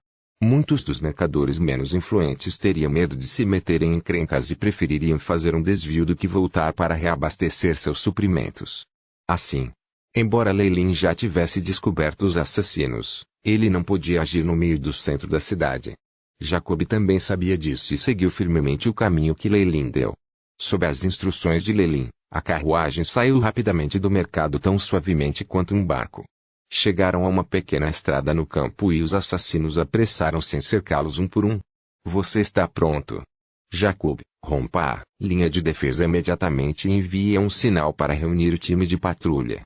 Muitos dos mercadores menos influentes teriam medo de se meterem em encrencas e prefeririam fazer um desvio do que voltar para reabastecer seus suprimentos. Assim, embora Leilin já tivesse descoberto os assassinos, ele não podia agir no meio do centro da cidade. Jacob também sabia disso e seguiu firmemente o caminho que Leilin deu. Sob as instruções de Leilin, a carruagem saiu rapidamente do mercado tão suavemente quanto um barco. Chegaram a uma pequena estrada no campo e os assassinos apressaram-se em cercá-los um por um. Você está pronto? Jacob, rompa a linha de defesa imediatamente e envie um sinal para reunir o time de patrulha.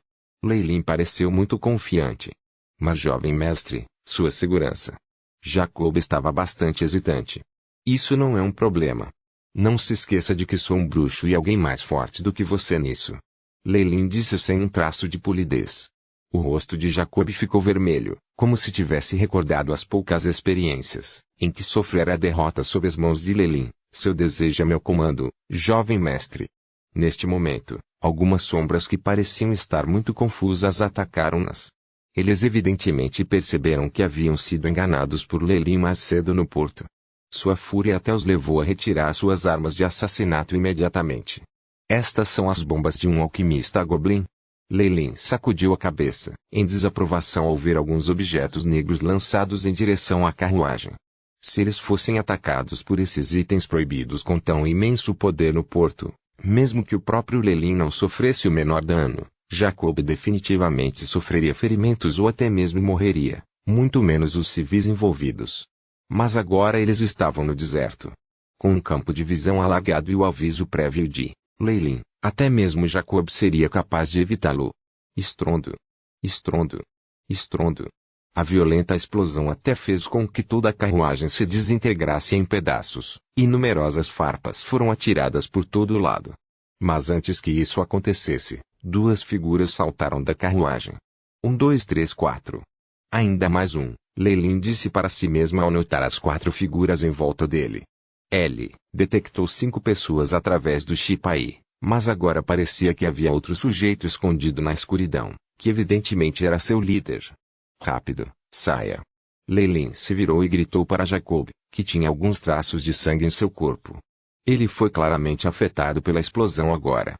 Leilin pareceu muito confiante. Mas jovem mestre, sua segurança. Jacob estava bastante hesitante. Isso não é um problema. Não se esqueça de que sou um bruxo e alguém mais forte do que você nisso. Leilin disse sem um traço de polidez. O rosto de Jacob ficou vermelho, como se tivesse recordado as poucas experiências em que sofrera a derrota sob as mãos de Leilin. Seu desejo é meu comando, jovem mestre. Neste momento, algumas sombras que pareciam estar muito confusas atacaram-nas. Eles evidentemente perceberam que haviam sido enganados por Leilin mais cedo no porto. Sua fúria até os levou a retirar suas armas de assassinato imediatamente. Estas são as bombas de um alquimista goblin. Leilin sacudiu a cabeça, em desaprovação ao ver alguns objetos negros lançados em direção à carruagem. Se eles fossem atacados por esses itens proibidos com tão imenso poder no porto, mesmo que o próprio Leilin não sofresse o menor dano, Jacob definitivamente sofreria ferimentos ou até mesmo morreria, muito menos os civis envolvidos. Mas agora eles estavam no deserto. Com um campo de visão alagado e o aviso prévio de Leilin, até mesmo Jacob seria capaz de evitá-lo. Estrondo. Estrondo. Estrondo. A violenta explosão até fez com que toda a carruagem se desintegrasse em pedaços, e numerosas farpas foram atiradas por todo lado. Mas antes que isso acontecesse, duas figuras saltaram da carruagem. 1, 2, 3, 4. Ainda mais um, Leilin disse para si mesmo ao notar as 4 figuras em volta dele. Ele detectou 5 pessoas através do chip AI, mas agora parecia que havia outro sujeito escondido na escuridão, que evidentemente era seu líder. Rápido, saia. Lei se virou e gritou para Jacob, que tinha alguns traços de sangue em seu corpo. Ele foi claramente afetado pela explosão agora.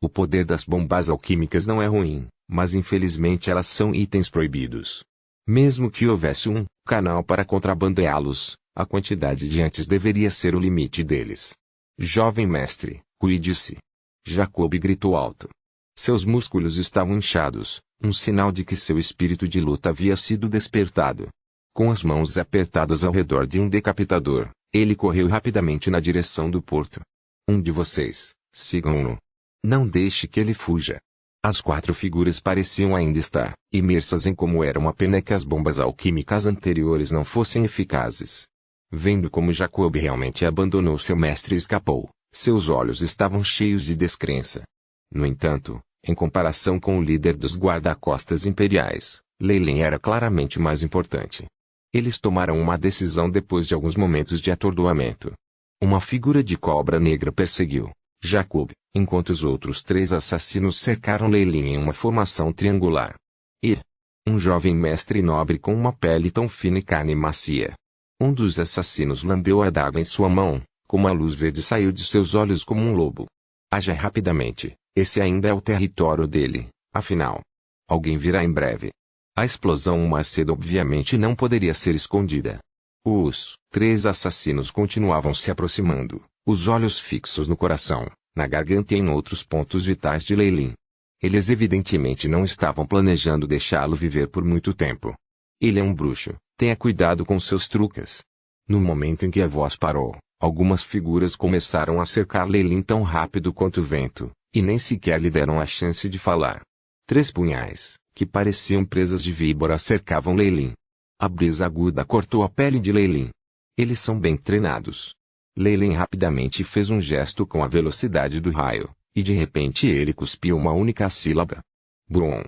O poder das bombas alquímicas não é ruim, mas infelizmente elas são itens proibidos. Mesmo que houvesse um canal para contrabandeá-los, a quantidade de antes deveria ser o limite deles. Jovem mestre, cuide-se. Jacob gritou alto. Seus músculos estavam inchados, um sinal de que seu espírito de luta havia sido despertado. Com as mãos apertadas ao redor de um decapitador, ele correu rapidamente na direção do porto. Um de vocês, sigam-no. Não deixe que ele fuja. As 4 figuras pareciam ainda estar imersas em como era uma pena que as bombas alquímicas anteriores não fossem eficazes. Vendo como Jacob realmente abandonou seu mestre e escapou, seus olhos estavam cheios de descrença. No entanto, em comparação com o líder dos guarda-costas imperiais, Lei era claramente mais importante. Eles tomaram uma decisão depois de alguns momentos de atordoamento. Uma figura de cobra negra perseguiu Jacob, enquanto os outros 3 assassinos cercaram Lei em uma formação triangular. E um jovem mestre nobre com uma pele tão fina e carne macia. Um dos assassinos lambeu a adaga em sua mão, como a luz verde saiu de seus olhos como um lobo. Haja rapidamente, esse ainda é o território dele, afinal. Alguém virá em breve. A explosão mais cedo obviamente não poderia ser escondida. Os 3 assassinos continuavam se aproximando, os olhos fixos no coração, na garganta e em outros pontos vitais de Lei. Eles evidentemente não estavam planejando deixá-lo viver por muito tempo. Ele é um bruxo, tenha cuidado com seus truques. No momento em que a voz parou, algumas figuras começaram a cercar Lei tão rápido quanto o vento, e nem sequer lhe deram a chance de falar. 3 punhais, que pareciam presas de víbora, cercavam Lei. A brisa aguda cortou a pele de Lei. Eles são bem treinados. Lei rapidamente fez um gesto com a velocidade do raio, e de repente ele cuspiu uma única sílaba. Brum!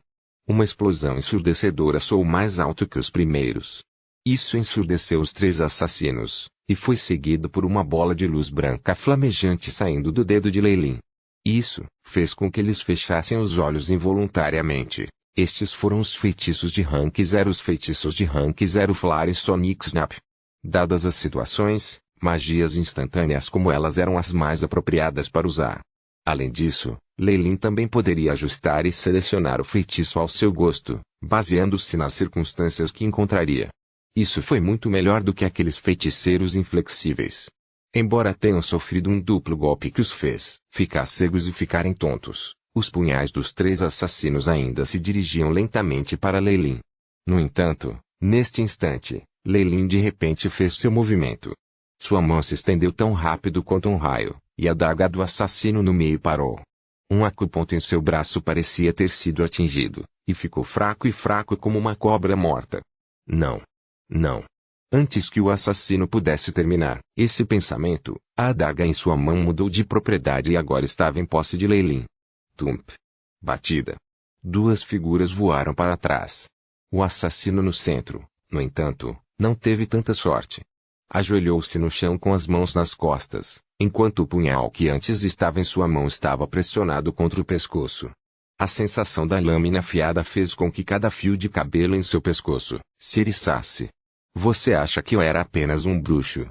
Uma explosão ensurdecedora soou mais alto que os primeiros. Isso ensurdeceu os 3 assassinos, e foi seguido por uma bola de luz branca flamejante saindo do dedo de Lei. Isso fez com que eles fechassem os olhos involuntariamente. Estes foram os feitiços de Rank 0. Os feitiços de Rank 0 Flare Sonic Snap. Dadas as situações, magias instantâneas como elas eram as mais apropriadas para usar. Além disso, Lei também poderia ajustar e selecionar o feitiço ao seu gosto, baseando-se nas circunstâncias que encontraria. Isso foi muito melhor do que aqueles feiticeiros inflexíveis. Embora tenham sofrido um duplo golpe que os fez ficar cegos e ficarem tontos, os punhais dos 3 assassinos ainda se dirigiam lentamente para Lei. No entanto, neste instante, Lei de repente fez seu movimento. Sua mão se estendeu tão rápido quanto um raio, e a adaga do assassino no meio parou. Um acuponto em seu braço parecia ter sido atingido, e ficou fraco como uma cobra morta. Não. Não. Antes que o assassino pudesse terminar esse pensamento, a adaga em sua mão mudou de propriedade e agora estava em posse de Lei. Tump. Batida. 2 figuras voaram para trás. O assassino no centro, no entanto, não teve tanta sorte. Ajoelhou-se no chão com as mãos nas costas, enquanto o punhal que antes estava em sua mão estava pressionado contra o pescoço. A sensação da lâmina afiada fez com que cada fio de cabelo em seu pescoço se eriçasse. Você acha que eu era apenas um bruxo?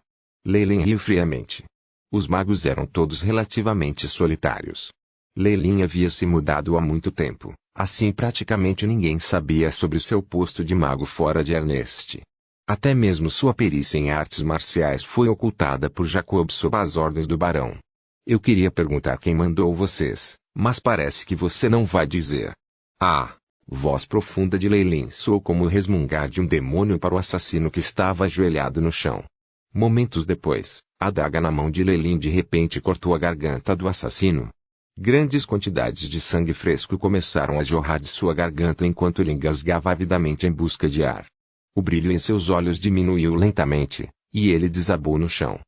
Lei riu friamente. Os magos eram todos relativamente solitários. Lei havia se mudado há muito tempo, assim praticamente ninguém sabia sobre seu posto de mago fora de Ernest. Até mesmo sua perícia em artes marciais foi ocultada por Jacob sob as ordens do barão. Eu queria perguntar quem mandou vocês, mas parece que você não vai dizer. Ah! Voz profunda de Lei soou como o resmungar de um demônio para o assassino que estava ajoelhado no chão. Momentos depois, a adaga na mão de Lei de repente cortou a garganta do assassino. Grandes quantidades de sangue fresco começaram a jorrar de sua garganta enquanto ele engasgava avidamente em busca de ar. O brilho em seus olhos diminuiu lentamente, e ele desabou no chão.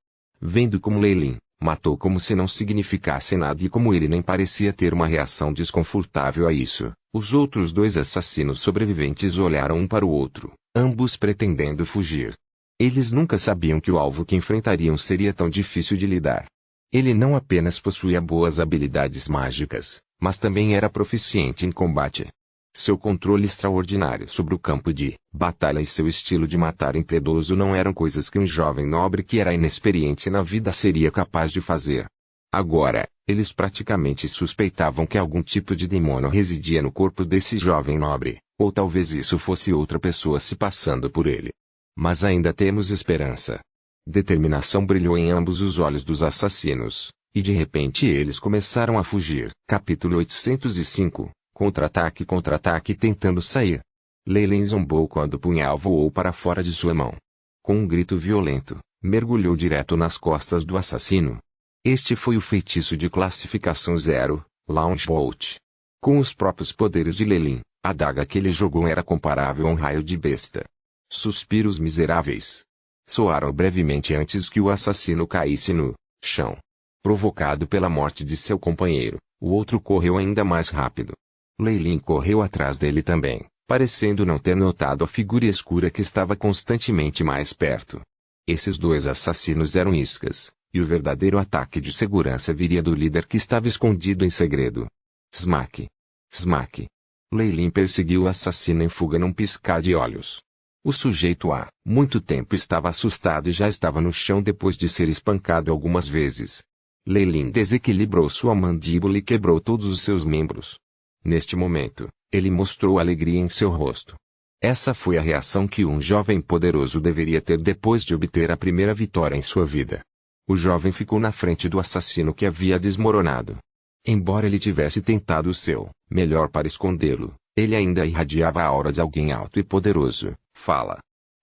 Vendo como Lei matou como se não significasse nada e como ele nem parecia ter uma reação desconfortável a isso, os outros 2 assassinos sobreviventes olharam um para o outro, ambos pretendendo fugir. Eles nunca sabiam que o alvo que enfrentariam seria tão difícil de lidar. Ele não apenas possuía boas habilidades mágicas, mas também era proficiente em combate. Seu controle extraordinário sobre o campo de batalha e seu estilo de matar impiedoso não eram coisas que um jovem nobre que era inexperiente na vida seria capaz de fazer. Agora, eles praticamente suspeitavam que algum tipo de demônio residia no corpo desse jovem nobre, ou talvez isso fosse outra pessoa se passando por ele. Mas ainda temos esperança. Determinação brilhou em ambos os olhos dos assassinos, e de repente eles começaram a fugir. Capítulo 805. Contra-ataque tentando sair. Lei zombou quando o punhal voou para fora de sua mão. Com um grito violento, mergulhou direto nas costas do assassino. Este foi o feitiço de classificação 0, Launch Bolt. Com os próprios poderes de Lei, a adaga que ele jogou era comparável a um raio de besta. Suspiros miseráveis soaram brevemente antes que o assassino caísse no chão. Provocado pela morte de seu companheiro, o outro correu ainda mais rápido. Lei correu atrás dele também, parecendo não ter notado a figura escura que estava constantemente mais perto. Esses dois assassinos eram iscas, e o verdadeiro ataque de segurança viria do líder que estava escondido em segredo. Smack! Smack! Lei perseguiu o assassino em fuga num piscar de olhos. O sujeito há muito tempo estava assustado e já estava no chão depois de ser espancado algumas vezes. Lei desequilibrou sua mandíbula e quebrou todos os seus membros. Neste momento, ele mostrou alegria em seu rosto. Essa foi a reação que um jovem poderoso deveria ter depois de obter a primeira vitória em sua vida. O jovem ficou na frente do assassino que havia desmoronado. Embora ele tivesse tentado o seu melhor para escondê-lo, ele ainda irradiava a aura de alguém alto e poderoso. Fala.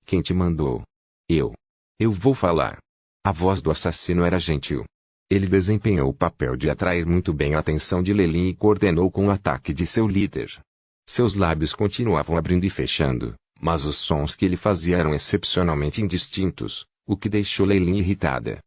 Quem te mandou? Eu. Eu vou falar. A voz do assassino era gentil. Ele desempenhou o papel de atrair muito bem a atenção de Lei e coordenou com o ataque de seu líder. Seus lábios continuavam abrindo e fechando, mas os sons que ele fazia eram excepcionalmente indistintos, o que deixou Lei irritada.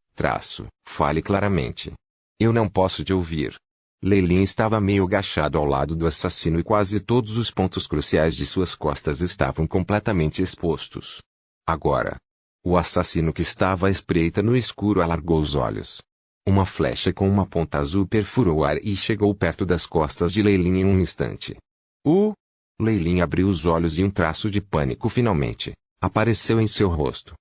Fale claramente. Eu não posso te ouvir. Lei estava meio agachado ao lado do assassino e quase todos os pontos cruciais de suas costas estavam completamente expostos. Agora, o assassino que estava à espreita no escuro alargou os olhos. Uma flecha com uma ponta azul perfurou o ar e chegou perto das costas de Lei em um instante. Lei abriu os olhos e um traço de pânico finalmente apareceu em seu rosto.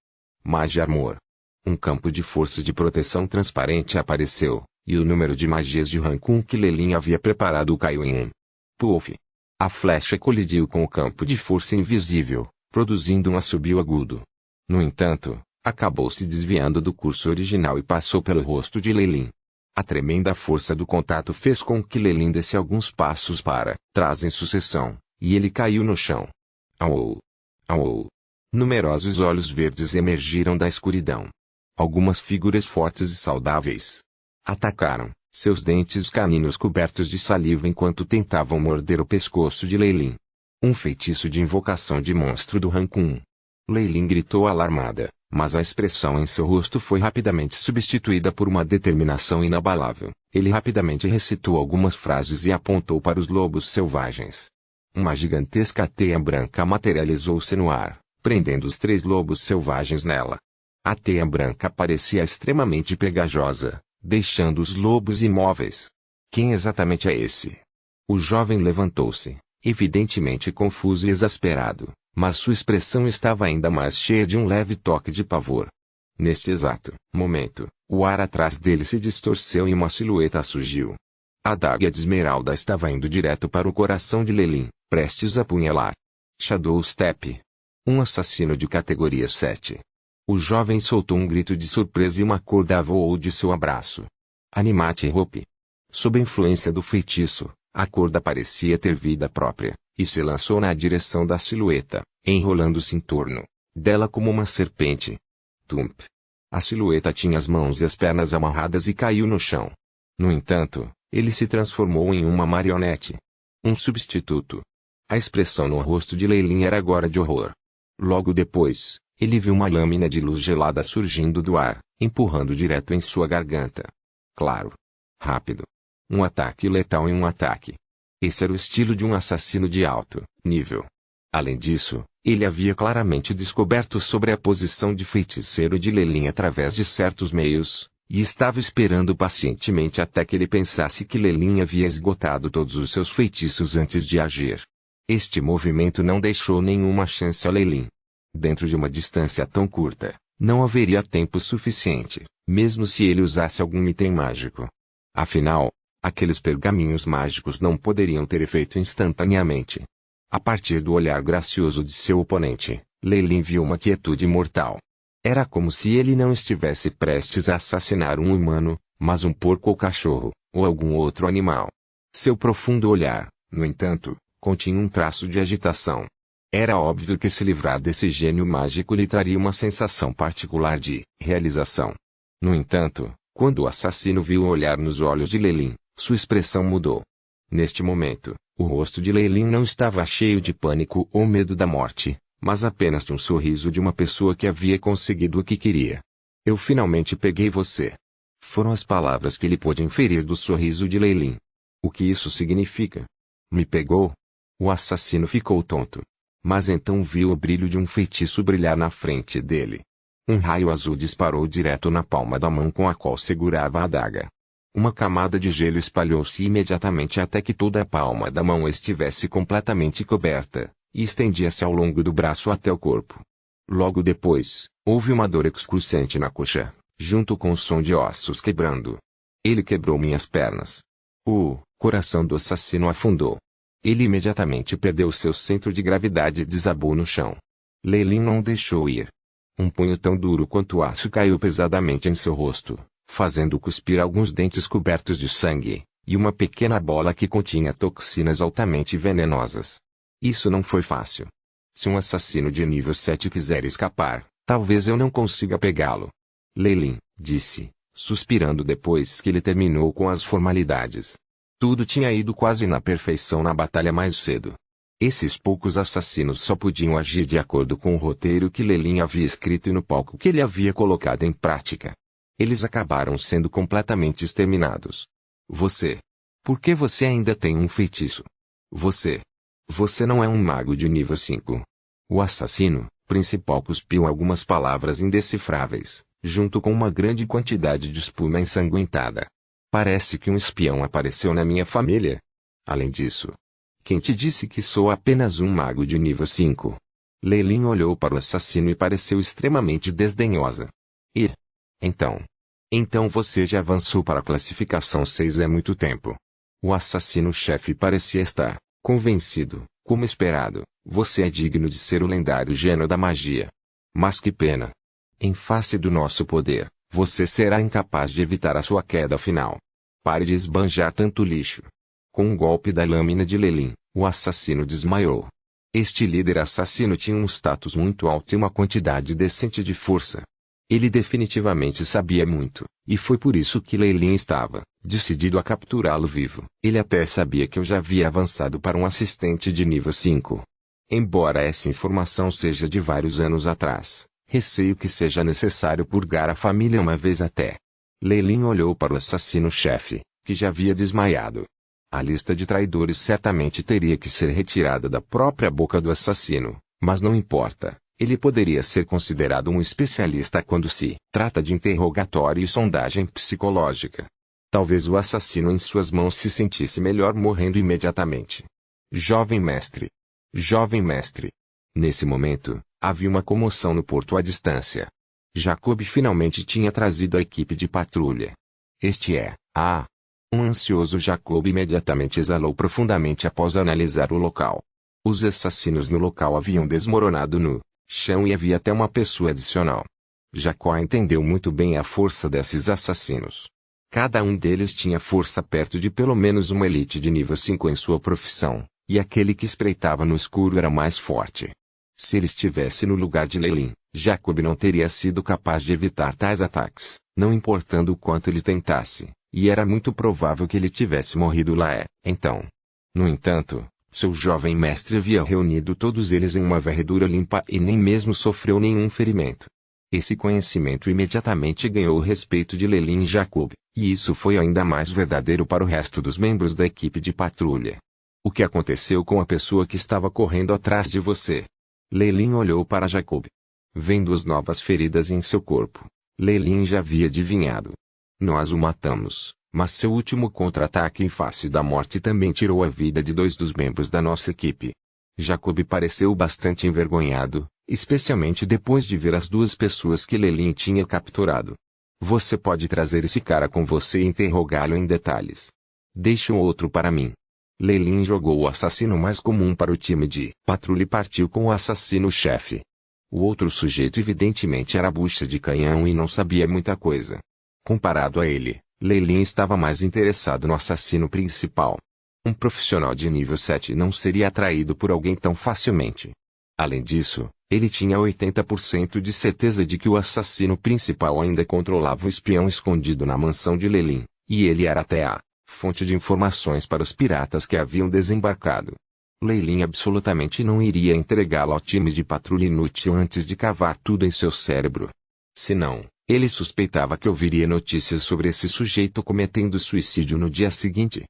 Magia Armor. Um campo de força de proteção transparente apareceu, e o número de magias de Rancun que Lei havia preparado caiu em 1. Puff! A flecha colidiu com o campo de força invisível, produzindo um assobio agudo. No entanto, acabou se desviando do curso original e passou pelo rosto de Lei. A tremenda força do contato fez com que Lei desse alguns passos para trás em sucessão, e ele caiu no chão. Au! Au! Numerosos olhos verdes emergiram da escuridão. Algumas figuras fortes e saudáveis atacaram, seus dentes caninos cobertos de saliva enquanto tentavam morder o pescoço de Lei. Um feitiço de invocação de monstro do Rancun. Lei gritou alarmada, mas a expressão em seu rosto foi rapidamente substituída por uma determinação inabalável. Ele rapidamente recitou algumas frases e apontou para os lobos selvagens. Uma gigantesca teia branca materializou-se no ar, prendendo os 3 lobos selvagens nela. A teia branca parecia extremamente pegajosa, deixando os lobos imóveis. Quem exatamente é esse? O jovem levantou-se, evidentemente confuso e exasperado, mas sua expressão estava ainda mais cheia de um leve toque de pavor. Neste exato momento, o ar atrás dele se distorceu e uma silhueta surgiu. A adaga de esmeralda estava indo direto para o coração de Lei, prestes a apunhalar. Shadow Step. Um assassino de categoria 7. O jovem soltou um grito de surpresa e uma corda voou de seu abraço. Animate Rope. Sob a influência do feitiço, a corda parecia ter vida própria, e se lançou na direção da silhueta, enrolando-se em torno dela como uma serpente. Tump. A silhueta tinha as mãos e as pernas amarradas e caiu no chão. No entanto, ele se transformou em uma marionete. Um substituto. A expressão no rosto de Lei era agora de horror. Logo depois, ele viu uma lâmina de luz gelada surgindo do ar, empurrando direto em sua garganta. Claro. Rápido. Um ataque letal em um ataque. Esse era o estilo de um assassino de alto nível. Além disso, ele havia claramente descoberto sobre a posição de feiticeiro de Lei através de certos meios, e estava esperando pacientemente até que ele pensasse que Lei havia esgotado todos os seus feitiços antes de agir. Este movimento não deixou nenhuma chance a Leilin. Dentro de uma distância tão curta, não haveria tempo suficiente, mesmo se ele usasse algum item mágico. Afinal, aqueles pergaminhos mágicos não poderiam ter efeito instantaneamente. A partir do olhar gracioso de seu oponente, Leilin viu uma quietude mortal. Era como se ele não estivesse prestes a assassinar um humano, mas um porco ou cachorro, ou algum outro animal. Seu profundo olhar, no entanto, continha um traço de agitação. Era óbvio que se livrar desse gênio mágico lhe traria uma sensação particular de realização. No entanto, quando o assassino viu o olhar nos olhos de Leilin, sua expressão mudou. Neste momento, o rosto de Leilin não estava cheio de pânico ou medo da morte, mas apenas de um sorriso de uma pessoa que havia conseguido o que queria. Eu finalmente peguei você. Foram as palavras que ele pôde inferir do sorriso de Leilin. O que isso significa? Me pegou? O assassino ficou tonto. Mas então viu o brilho de um feitiço brilhar na frente dele. Um raio azul disparou direto na palma da mão com a qual segurava a adaga. Uma camada de gelo espalhou-se imediatamente até que toda a palma da mão estivesse completamente coberta, e estendia-se ao longo do braço até o corpo. Logo depois, houve uma dor excruciante na coxa, junto com o som de ossos quebrando. Ele quebrou minhas pernas. O coração do assassino afundou. Ele imediatamente perdeu seu centro de gravidade e desabou no chão. Leilin não o deixou ir. Um punho tão duro quanto aço caiu pesadamente em seu rosto, fazendo cuspir alguns dentes cobertos de sangue, e uma pequena bola que continha toxinas altamente venenosas. Isso não foi fácil. Se um assassino de nível 7 quiser escapar, talvez eu não consiga pegá-lo. Leilin, disse, suspirando depois que ele terminou com as formalidades. Tudo tinha ido quase na perfeição na batalha mais cedo. Esses poucos assassinos só podiam agir de acordo com o roteiro que Leilin havia escrito e no palco que ele havia colocado em prática. Eles acabaram sendo completamente exterminados. Você. Por que você ainda tem um feitiço? Você. Você não é um mago de nível 5. O assassino principal cuspiu algumas palavras indecifráveis, junto com uma grande quantidade de espuma ensanguentada. Parece que um espião apareceu na minha família. Além disso, quem te disse que sou apenas um mago de nível 5? Leilin olhou para o assassino e pareceu extremamente desdenhosa. E? Então você já avançou para a classificação 6 há muito tempo. O assassino-chefe parecia estar convencido, como esperado, você é digno de ser o lendário gênio da magia. Mas que pena. Em face do nosso poder, você será incapaz de evitar a sua queda final. Pare de esbanjar tanto lixo. Com um golpe da lâmina de Leilin, o assassino desmaiou. Este líder assassino tinha um status muito alto e uma quantidade decente de força. Ele definitivamente sabia muito, e foi por isso que Leilin estava decidido a capturá-lo vivo. Ele até sabia que eu já havia avançado para um assistente de nível 5. Embora essa informação seja de vários anos atrás, receio que seja necessário purgar a família uma vez até. Leilin olhou para o assassino-chefe, que já havia desmaiado. A lista de traidores certamente teria que ser retirada da própria boca do assassino, mas não importa. Ele poderia ser considerado um especialista quando se trata de interrogatório e sondagem psicológica. Talvez o assassino em suas mãos se sentisse melhor morrendo imediatamente. Jovem mestre. Jovem mestre. Nesse momento, havia uma comoção no porto à distância. Jacob finalmente tinha trazido a equipe de patrulha. Um ansioso Jacob imediatamente exalou profundamente após analisar o local. Os assassinos no local haviam desmoronado no chão e havia até uma pessoa adicional. Jacó entendeu muito bem a força desses assassinos. Cada um deles tinha força perto de pelo menos uma elite de nível 5 em sua profissão, e aquele que espreitava no escuro era mais forte. Se ele estivesse no lugar de Leilin, Jacob não teria sido capaz de evitar tais ataques, não importando o quanto ele tentasse, e era muito provável que ele tivesse morrido lá. No entanto, seu jovem mestre havia reunido todos eles em uma varredura limpa e nem mesmo sofreu nenhum ferimento. Esse conhecimento imediatamente ganhou o respeito de Leilin e Jacob, e isso foi ainda mais verdadeiro para o resto dos membros da equipe de patrulha. O que aconteceu com a pessoa que estava correndo atrás de você? Leilin olhou para Jacob. Vendo as novas feridas em seu corpo, Leilin já havia adivinhado. Nós o matamos, mas seu último contra-ataque em face da morte também tirou a vida de 2 dos membros da nossa equipe. Jacob pareceu bastante envergonhado, especialmente depois de ver as duas pessoas que Lelin tinha capturado. Você pode trazer esse cara com você e interrogá-lo em detalhes. Deixe o outro para mim. Lelin jogou o assassino mais comum para o time de patrulha e partiu com o assassino-chefe. O outro sujeito evidentemente era bucha de canhão e não sabia muita coisa. Comparado a ele, Lelin estava mais interessado no assassino principal. Um profissional de nível 7 não seria atraído por alguém tão facilmente. Além disso, ele tinha 80% de certeza de que o assassino principal ainda controlava o espião escondido na mansão de Lelin, e ele era até a fonte de informações para os piratas que haviam desembarcado. Lelin absolutamente não iria entregá-lo ao time de patrulha inútil antes de cavar tudo em seu cérebro. Senão, ele suspeitava que ouviria notícias sobre esse sujeito cometendo suicídio no dia seguinte.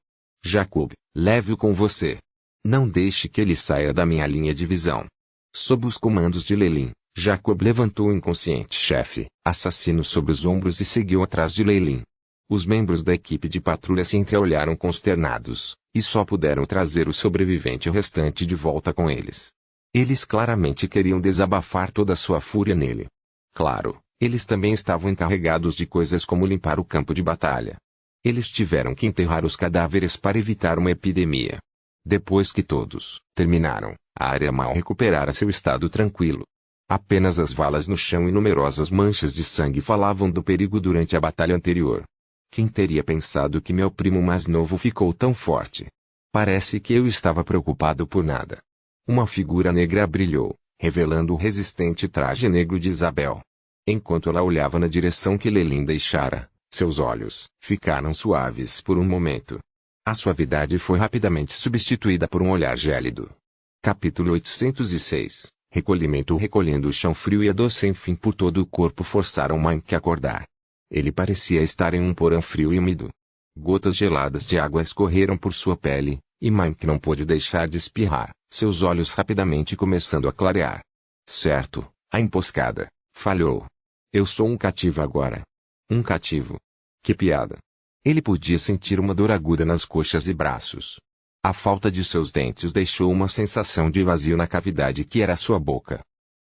Jacob, leve-o com você. Não deixe que ele saia da minha linha de visão. Sob os comandos de Lelin, Jacob levantou o inconsciente chefe, assassino sobre os ombros e seguiu atrás de Lelin. Os membros da equipe de patrulha se entreolharam consternados, e só puderam trazer o sobrevivente restante de volta com eles. Eles claramente queriam desabafar toda a sua fúria nele. Claro, eles também estavam encarregados de coisas como limpar o campo de batalha. Eles tiveram que enterrar os cadáveres para evitar uma epidemia. Depois que todos terminaram, a área mal recuperara seu estado tranquilo. Apenas as valas no chão e numerosas manchas de sangue falavam do perigo durante a batalha anterior. Quem teria pensado que meu primo mais novo ficou tão forte? Parece que eu estava preocupado por nada. Uma figura negra brilhou, revelando o resistente traje negro de Isabel. Enquanto ela olhava na direção que Lelin deixara, seus olhos ficaram suaves por um momento. A suavidade foi rapidamente substituída por um olhar gélido. Capítulo 806 Recolhimento. Recolhendo o chão frio e a dor sem fim por todo o corpo forçaram Mike a acordar. Ele parecia estar em um porão frio e úmido. Gotas geladas de água escorreram por sua pele, e Mike não pôde deixar de espirrar, seus olhos rapidamente começando a clarear. Certo, a emboscada falhou. Eu sou um cativo agora. Um cativo. Que piada. Ele podia sentir uma dor aguda nas coxas e braços. A falta de seus dentes deixou uma sensação de vazio na cavidade que era sua boca.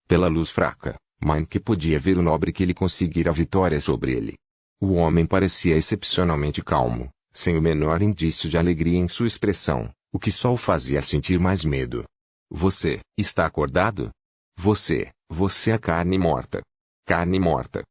Pela luz fraca, Mike podia ver o nobre que ele conseguira a vitória sobre ele. O homem parecia excepcionalmente calmo, sem o menor indício de alegria em sua expressão, o que só o fazia sentir mais medo. Você está acordado? Você é carne morta. Carne morta.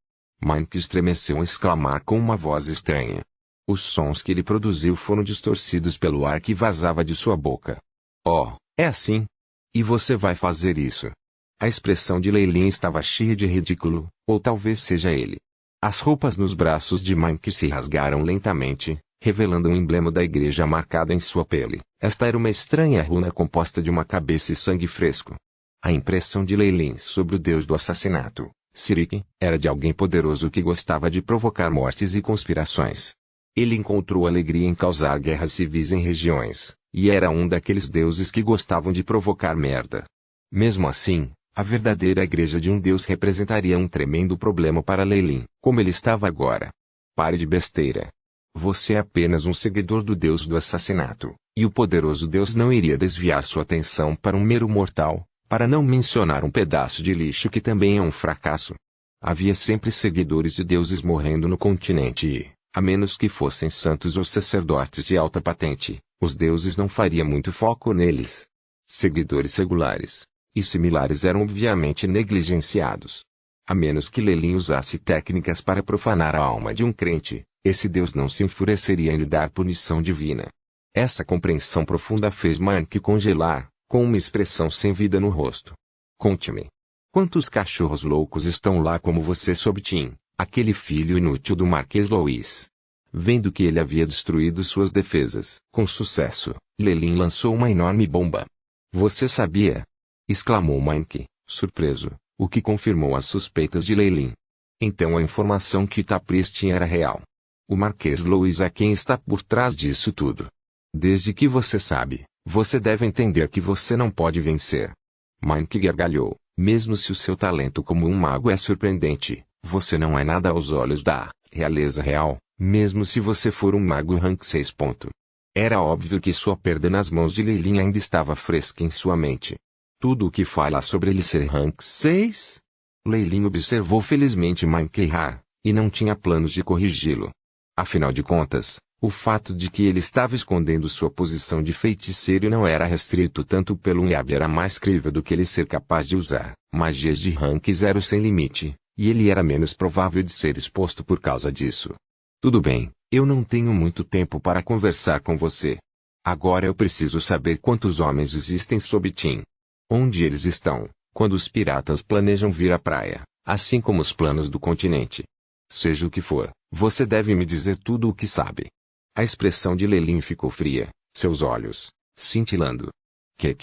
Mike estremeceu ao exclamar com uma voz estranha. Os sons que ele produziu foram distorcidos pelo ar que vazava de sua boca. Oh, é assim? E você vai fazer isso? A expressão de Lelin estava cheia de ridículo, ou talvez seja ele. As roupas nos braços de Mike se rasgaram lentamente, revelando um emblema da igreja marcado em sua pele. Esta era uma estranha runa composta de uma cabeça e sangue fresco. A impressão de Lelin sobre o deus do assassinato, Sirik, era de alguém poderoso que gostava de provocar mortes e conspirações. Ele encontrou alegria em causar guerras civis em regiões, e era um daqueles deuses que gostavam de provocar merda. Mesmo assim, a verdadeira igreja de um deus representaria um tremendo problema para Lelin, como ele estava agora. Pare de besteira. Você é apenas um seguidor do deus do assassinato, e o poderoso deus não iria desviar sua atenção para um mero mortal, para não mencionar um pedaço de lixo que também é um fracasso. Havia sempre seguidores de deuses morrendo no continente e, a menos que fossem santos ou sacerdotes de alta patente, os deuses não fariam muito foco neles. Seguidores regulares e similares eram obviamente negligenciados. A menos que Lelin usasse técnicas para profanar a alma de um crente, esse Deus não se enfureceria em lhe dar punição divina. Essa compreensão profunda fez Mike congelar, com uma expressão sem vida no rosto. Conte-me. Quantos cachorros loucos estão lá como você sob Tim, aquele filho inútil do Marquês Louis? Vendo que ele havia destruído suas defesas, com sucesso, Lelin lançou uma enorme bomba. Você sabia? Exclamou Mike, surpreso, o que confirmou as suspeitas de Lelin. Então a informação que Tapriz tinha era real. O Marquês Louis é quem está por trás disso tudo. Desde que você sabe, você deve entender que você não pode vencer. Mike gargalhou. Mesmo se o seu talento como um mago é surpreendente, você não é nada aos olhos da realeza real, mesmo se você for um mago rank 6. Era óbvio que sua perda nas mãos de Lelin ainda estava fresca em sua mente. Tudo o que fala sobre ele ser rank 6? Lei Lin observou felizmente Monkey errar, e não tinha planos de corrigi-lo. Afinal de contas, o fato de que ele estava escondendo sua posição de feiticeiro não era restrito tanto pelo Yabi era mais crível do que ele ser capaz de usar magias de rank 0 sem limite, e ele era menos provável de ser exposto por causa disso. Tudo bem, eu não tenho muito tempo para conversar com você. Agora eu preciso saber quantos homens existem sob Tim. Onde eles estão, quando os piratas planejam vir à praia, assim como os planos do continente. Seja o que for, você deve me dizer tudo o que sabe. A expressão de Lei Lin ficou fria, seus olhos cintilando. Que?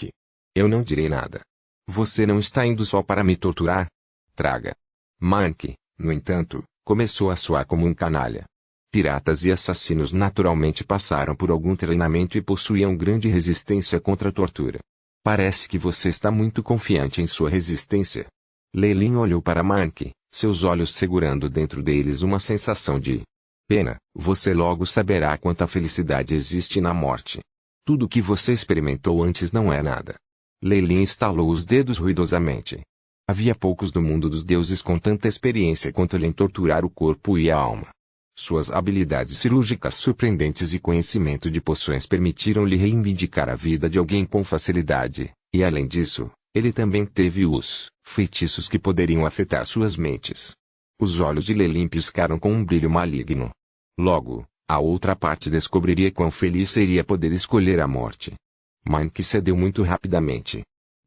Eu não direi nada. Você não está indo só para me torturar? Traga. Monkey, no entanto, começou a soar como um canalha. Piratas e assassinos naturalmente passaram por algum treinamento e possuíam grande resistência contra a tortura. Parece que você está muito confiante em sua resistência. Lei Lin olhou para Monkey, seus olhos segurando dentro deles uma sensação de pena. Você logo saberá quanta felicidade existe na morte. Tudo o que você experimentou antes não é nada. Lei Lin estalou os dedos ruidosamente. Havia poucos no mundo dos deuses com tanta experiência quanto ele em torturar o corpo e a alma. Suas habilidades cirúrgicas surpreendentes e conhecimento de poções permitiram-lhe reivindicar a vida de alguém com facilidade, e além disso, ele também teve os feitiços que poderiam afetar suas mentes. Os olhos de Lei Lin piscaram com um brilho maligno. Logo, a outra parte descobriria quão feliz seria poder escolher a morte. Monkey cedeu muito rapidamente.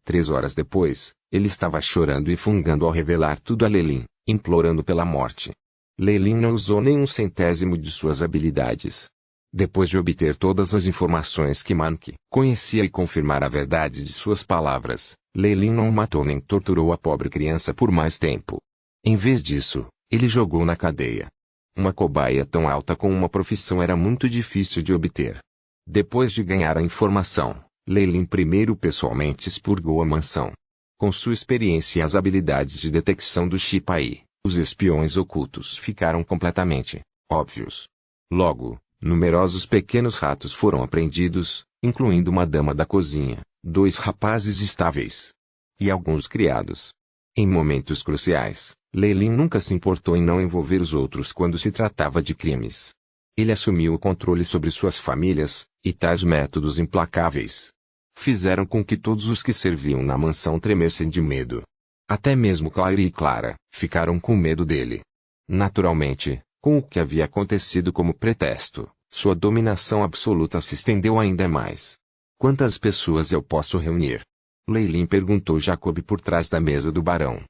3 horas depois, ele estava chorando e fungando ao revelar tudo a Lei Lin, implorando pela morte. Lei Lin não usou nem 1/100 de suas habilidades. Depois de obter todas as informações que Monkey conhecia e confirmar a verdade de suas palavras, Lei Lin não matou nem torturou a pobre criança por mais tempo. Em vez disso, ele jogou na cadeia. Uma cobaia tão alta com uma profissão era muito difícil de obter. Depois de ganhar a informação, Lei Lin primeiro pessoalmente expurgou a mansão. Com sua experiência e as habilidades de detecção do Shipai, os espiões ocultos ficaram completamente óbvios. Logo, numerosos pequenos ratos foram apreendidos, incluindo uma dama da cozinha, 2 rapazes estáveis e alguns criados. Em momentos cruciais, Lei Lin nunca se importou em não envolver os outros quando se tratava de crimes. Ele assumiu o controle sobre suas famílias, e tais métodos implacáveis fizeram com que todos os que serviam na mansão tremessem de medo. Até mesmo Claire e Clara ficaram com medo dele. Naturalmente, com o que havia acontecido como pretexto, sua dominação absoluta se estendeu ainda mais. Quantas pessoas eu posso reunir? Lei Lin perguntou Jacob por trás da mesa do barão.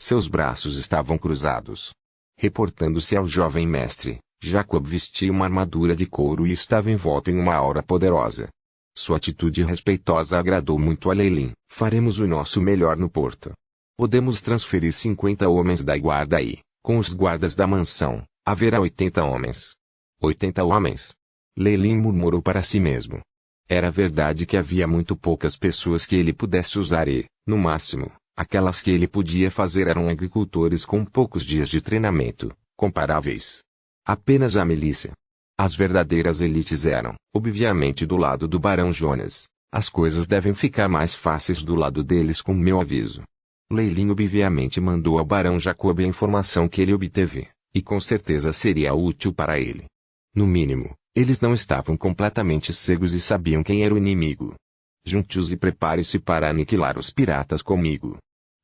Seus braços estavam cruzados. Reportando-se ao jovem mestre, Jacob vestia uma armadura de couro e estava envolto em uma aura poderosa. Sua atitude respeitosa agradou muito a Lei Lin. Faremos o nosso melhor no porto. Podemos transferir 50 homens da guarda e, com os guardas da mansão, haverá 80 homens. 80 homens? Lei Lin murmurou para si mesmo. Era verdade que havia muito poucas pessoas que ele pudesse usar e, no máximo, aquelas que ele podia fazer eram agricultores com poucos dias de treinamento, comparáveis. Apenas a milícia. As verdadeiras elites eram, obviamente, do lado do Barão Jonas. As coisas devem ficar mais fáceis do lado deles com meu aviso. Lei Lin obviamente mandou ao Barão Jacob a informação que ele obteve, e com certeza seria útil para ele. No mínimo, eles não estavam completamente cegos e sabiam quem era o inimigo. Junte-os e prepare-se para aniquilar os piratas comigo.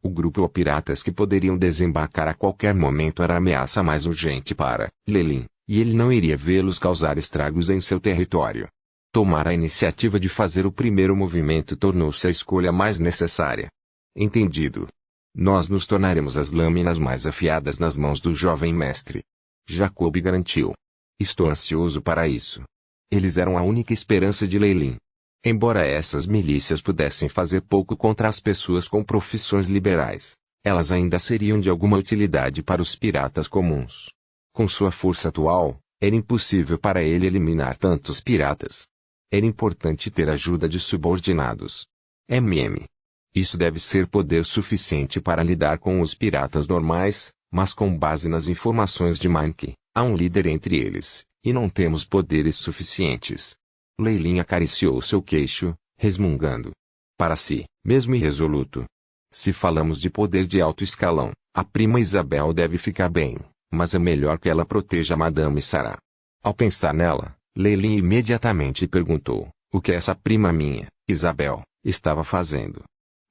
O grupo de piratas que poderiam desembarcar a qualquer momento era a ameaça mais urgente para Lei Lin, e ele não iria vê-los causar estragos em seu território. Tomar a iniciativa de fazer o primeiro movimento tornou-se a escolha mais necessária. Entendido. Nós nos tornaremos as lâminas mais afiadas nas mãos do jovem mestre. Jacob garantiu. Estou ansioso para isso. Eles eram a única esperança de Lei Lin. Embora essas milícias pudessem fazer pouco contra as pessoas com profissões liberais, elas ainda seriam de alguma utilidade para os piratas comuns. Com sua força atual, era impossível para ele eliminar tantos piratas. Era importante ter ajuda de subordinados. Isso deve ser poder suficiente para lidar com os piratas normais, mas com base nas informações de Monkey, há um líder entre eles, e não temos poderes suficientes. Lei Lin acariciou seu queixo, resmungando. para si, mesmo irresoluto. Se falamos de poder de alto escalão, a prima Isabel deve ficar bem, mas é melhor que ela proteja a Madame Sarah. Ao pensar nela, Leilin imediatamente perguntou, o que essa prima minha, Isabel, estava fazendo?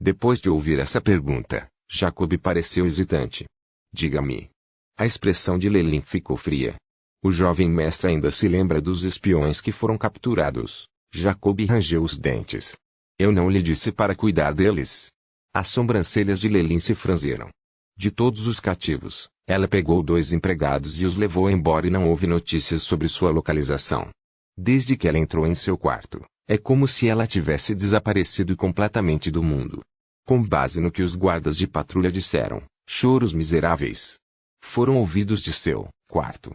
Depois de ouvir essa pergunta, Jacob pareceu hesitante. Diga-me. A expressão de Leilin ficou fria. O jovem mestre ainda se lembra dos espiões que foram capturados. Jacob rangeu os dentes. Eu não lhe disse para cuidar deles. As sobrancelhas de Leilin se franziram. De todos os cativos, ela pegou 2 empregados e os levou embora e não houve notícias sobre sua localização. Desde que ela entrou em seu quarto, é como se ela tivesse desaparecido completamente do mundo. Com base no que os guardas de patrulha disseram, choros miseráveis foram ouvidos de seu quarto.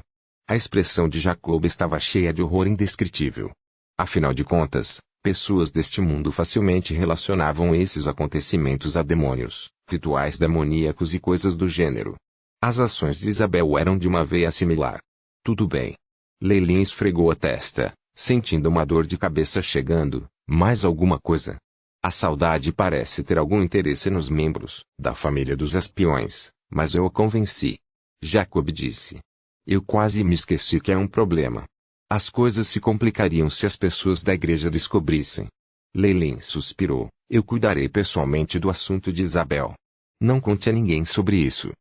A expressão de Jacob estava cheia de horror indescritível. Afinal de contas, pessoas deste mundo facilmente relacionavam esses acontecimentos a demônios, rituais demoníacos e coisas do gênero. As ações de Isabel eram de uma veia similar. Tudo bem. Leilin esfregou a testa, sentindo uma dor de cabeça chegando. Mais alguma coisa? A saudade parece ter algum interesse nos membros da família dos espiões, mas eu a convenci. Jacob disse. Eu quase me esqueci que é um problema. As coisas se complicariam se as pessoas da igreja descobrissem. Leilin suspirou. Eu cuidarei pessoalmente do assunto de Isabel. Não conte a ninguém sobre isso.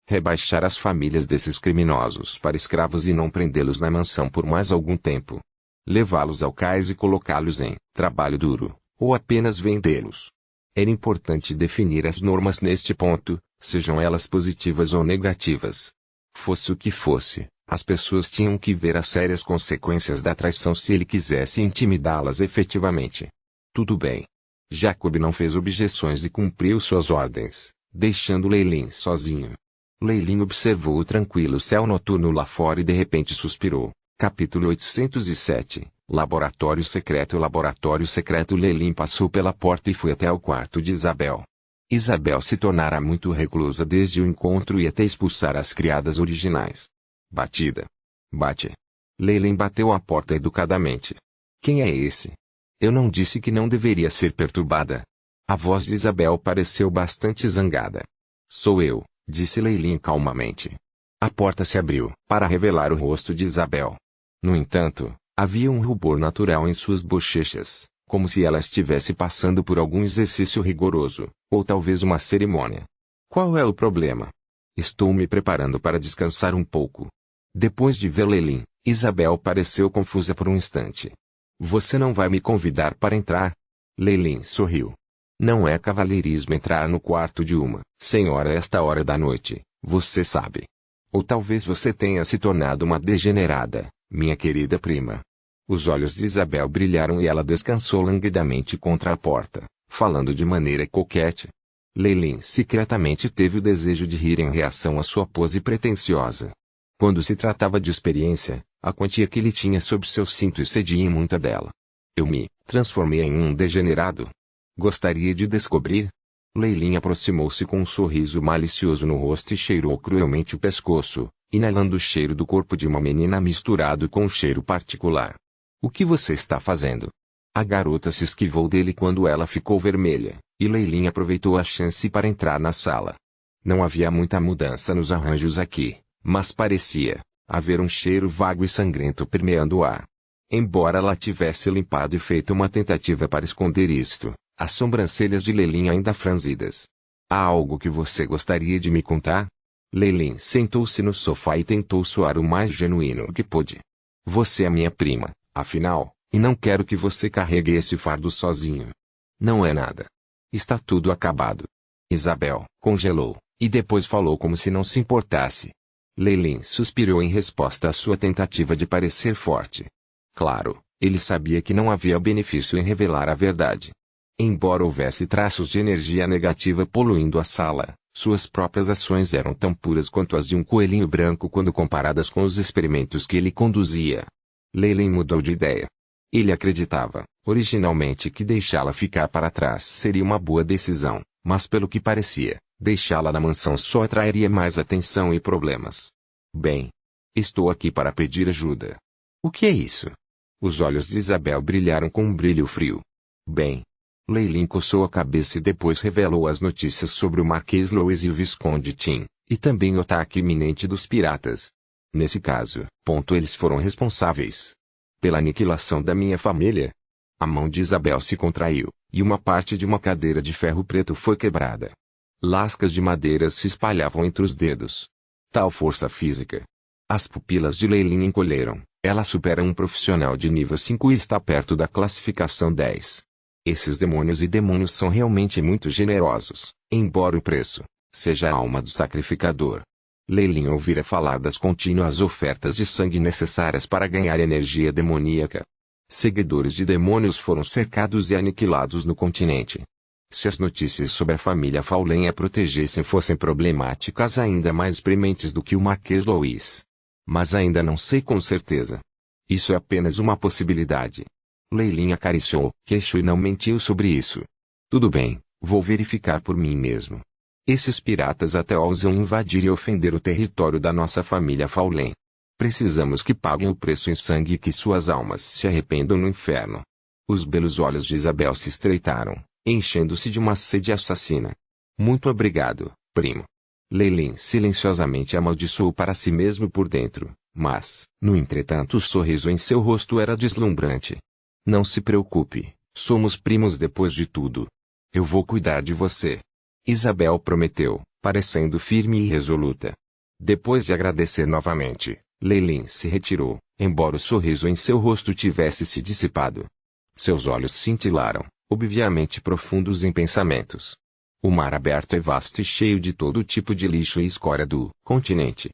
Rebaixar as famílias desses criminosos para escravos e não prendê-los na mansão por mais algum tempo. Levá-los ao cais e colocá-los em trabalho duro, ou apenas vendê-los. Era importante definir as normas neste ponto, sejam elas positivas ou negativas. Fosse o que fosse, as pessoas tinham que ver as sérias consequências da traição se ele quisesse intimidá-las efetivamente. Tudo bem. Jacob não fez objeções e cumpriu suas ordens, deixando Leilin sozinho. Leilin observou o tranquilo céu noturno lá fora e de repente suspirou. Capítulo 807 Laboratório Secreto. Laboratório Secreto. Leilin passou pela porta e foi até o quarto de Isabel. Isabel se tornara muito reclusa desde o encontro e até expulsar as criadas originais. Batida. Bate. Leilin bateu a porta educadamente. Quem é esse? Eu não disse que não deveria ser perturbada. A voz de Isabel pareceu bastante zangada. Sou eu, disse Leilin calmamente. A porta se abriu para revelar o rosto de Isabel. No entanto, havia um rubor natural em suas bochechas, como se ela estivesse passando por algum exercício rigoroso, ou talvez uma cerimônia. Qual é o problema? Estou me preparando para descansar um pouco. Depois de ver Leilin, Isabel pareceu confusa por um instante. Você não vai me convidar para entrar? Leilin sorriu. Não é cavalheirismo entrar no quarto de uma senhora a esta hora da noite, você sabe. Ou talvez você tenha se tornado uma degenerada, minha querida prima. Os olhos de Isabel brilharam e ela descansou languidamente contra a porta, falando de maneira coquete. Leilin secretamente teve o desejo de rir em reação à sua pose pretensiosa. Quando se tratava de experiência, a quantia que ele tinha sob seu cinto excedia em muita dela. Eu me transformei em um degenerado? Gostaria de descobrir? Leilin aproximou-se com um sorriso malicioso no rosto e cheirou cruelmente o pescoço, inalando o cheiro do corpo de uma menina misturado com um cheiro particular. O que você está fazendo? A garota se esquivou dele quando ela ficou vermelha, e Leilin aproveitou a chance para entrar na sala. Não havia muita mudança nos arranjos aqui, mas parecia haver um cheiro vago e sangrento permeando o ar. Embora ela tivesse limpado e feito uma tentativa para esconder isto, as sobrancelhas de Leilin ainda franzidas. Há algo que você gostaria de me contar? Leilin sentou-se no sofá e tentou soar o mais genuíno que pôde. Você é minha prima, afinal, e não quero que você carregue esse fardo sozinho. Não é nada. Está tudo acabado. Isabel congelou, e depois falou como se não se importasse. Leilin suspirou em resposta à sua tentativa de parecer forte. Claro, ele sabia que não havia benefício em revelar a verdade. Embora houvesse traços de energia negativa poluindo a sala, suas próprias ações eram tão puras quanto as de um coelhinho branco quando comparadas com os experimentos que ele conduzia. Leilin mudou de ideia. Ele acreditava, originalmente, que deixá-la ficar para trás seria uma boa decisão, mas pelo que parecia, deixá-la na mansão só atrairia mais atenção e problemas. Bem, estou aqui para pedir ajuda. O que é isso? Os olhos de Isabel brilharam com um brilho frio. Bem, Leilin coçou a cabeça e depois revelou as notícias sobre o Marquês Louis e o Visconde Tim, e também o ataque iminente dos piratas. Nesse caso, eles foram responsáveis pela aniquilação da minha família. A mão de Isabel se contraiu, e uma parte de uma cadeira de ferro preto foi quebrada. Lascas de madeira se espalhavam entre os dedos. Tal força física. As pupilas de Leilin encolheram. Ela supera um profissional de nível 5 e está perto da classificação 10. Esses demônios e demônios são realmente muito generosos, embora o preço seja a alma do sacrificador. Leilin ouvira falar das contínuas ofertas de sangue necessárias para ganhar energia demoníaca. Seguidores de demônios foram cercados e aniquilados no continente. Se as notícias sobre a família Faulen a protegessem fossem problemáticas ainda mais prementes do que o Marquês Louis. Mas ainda não sei com certeza. Isso é apenas uma possibilidade. Leilin acariciou o queixo e não mentiu sobre isso. Tudo bem, vou verificar por mim mesmo. Esses piratas até ousam invadir e ofender o território da nossa família Faulen. Precisamos que paguem o preço em sangue e que suas almas se arrependam no inferno. Os belos olhos de Isabel se estreitaram, enchendo-se de uma sede assassina. Muito obrigado, primo. Leilin silenciosamente amaldiçoou para si mesmo por dentro, mas, no entretanto, o sorriso em seu rosto era deslumbrante. Não se preocupe, somos primos depois de tudo. Eu vou cuidar de você. Isabel prometeu, parecendo firme e resoluta. Depois de agradecer novamente, Leilin se retirou, embora o sorriso em seu rosto tivesse se dissipado. Seus olhos cintilaram, obviamente profundos em pensamentos. O mar aberto é vasto e cheio de todo tipo de lixo e escória do continente.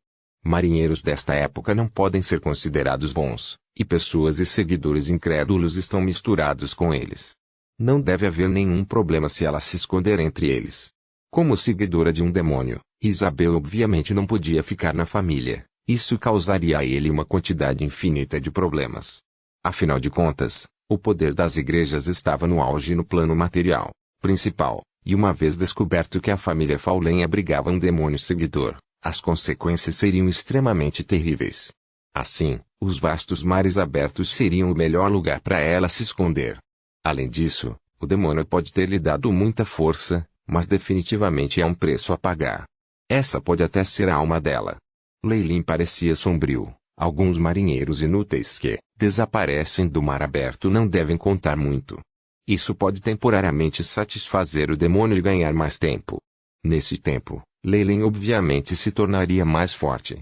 Marinheiros desta época não podem ser considerados bons, e pessoas e seguidores incrédulos estão misturados com eles. Não deve haver nenhum problema se ela se esconder entre eles. Como seguidora de um demônio, Isabel obviamente não podia ficar na família. Isso causaria a ele uma quantidade infinita de problemas. Afinal de contas, o poder das igrejas estava no auge no plano material, principal, e uma vez descoberto que a família Faulen abrigava um demônio seguidor, as consequências seriam extremamente terríveis. Assim, os vastos mares abertos seriam o melhor lugar para ela se esconder. Além disso, o demônio pode ter lhe dado muita força, mas definitivamente há um preço a pagar. Essa pode até ser a alma dela. Leilin parecia sombrio. Alguns marinheiros inúteis que desaparecem do mar aberto não devem contar muito. Isso pode temporariamente satisfazer o demônio e ganhar mais tempo. Nesse tempo, Leilin obviamente se tornaria mais forte.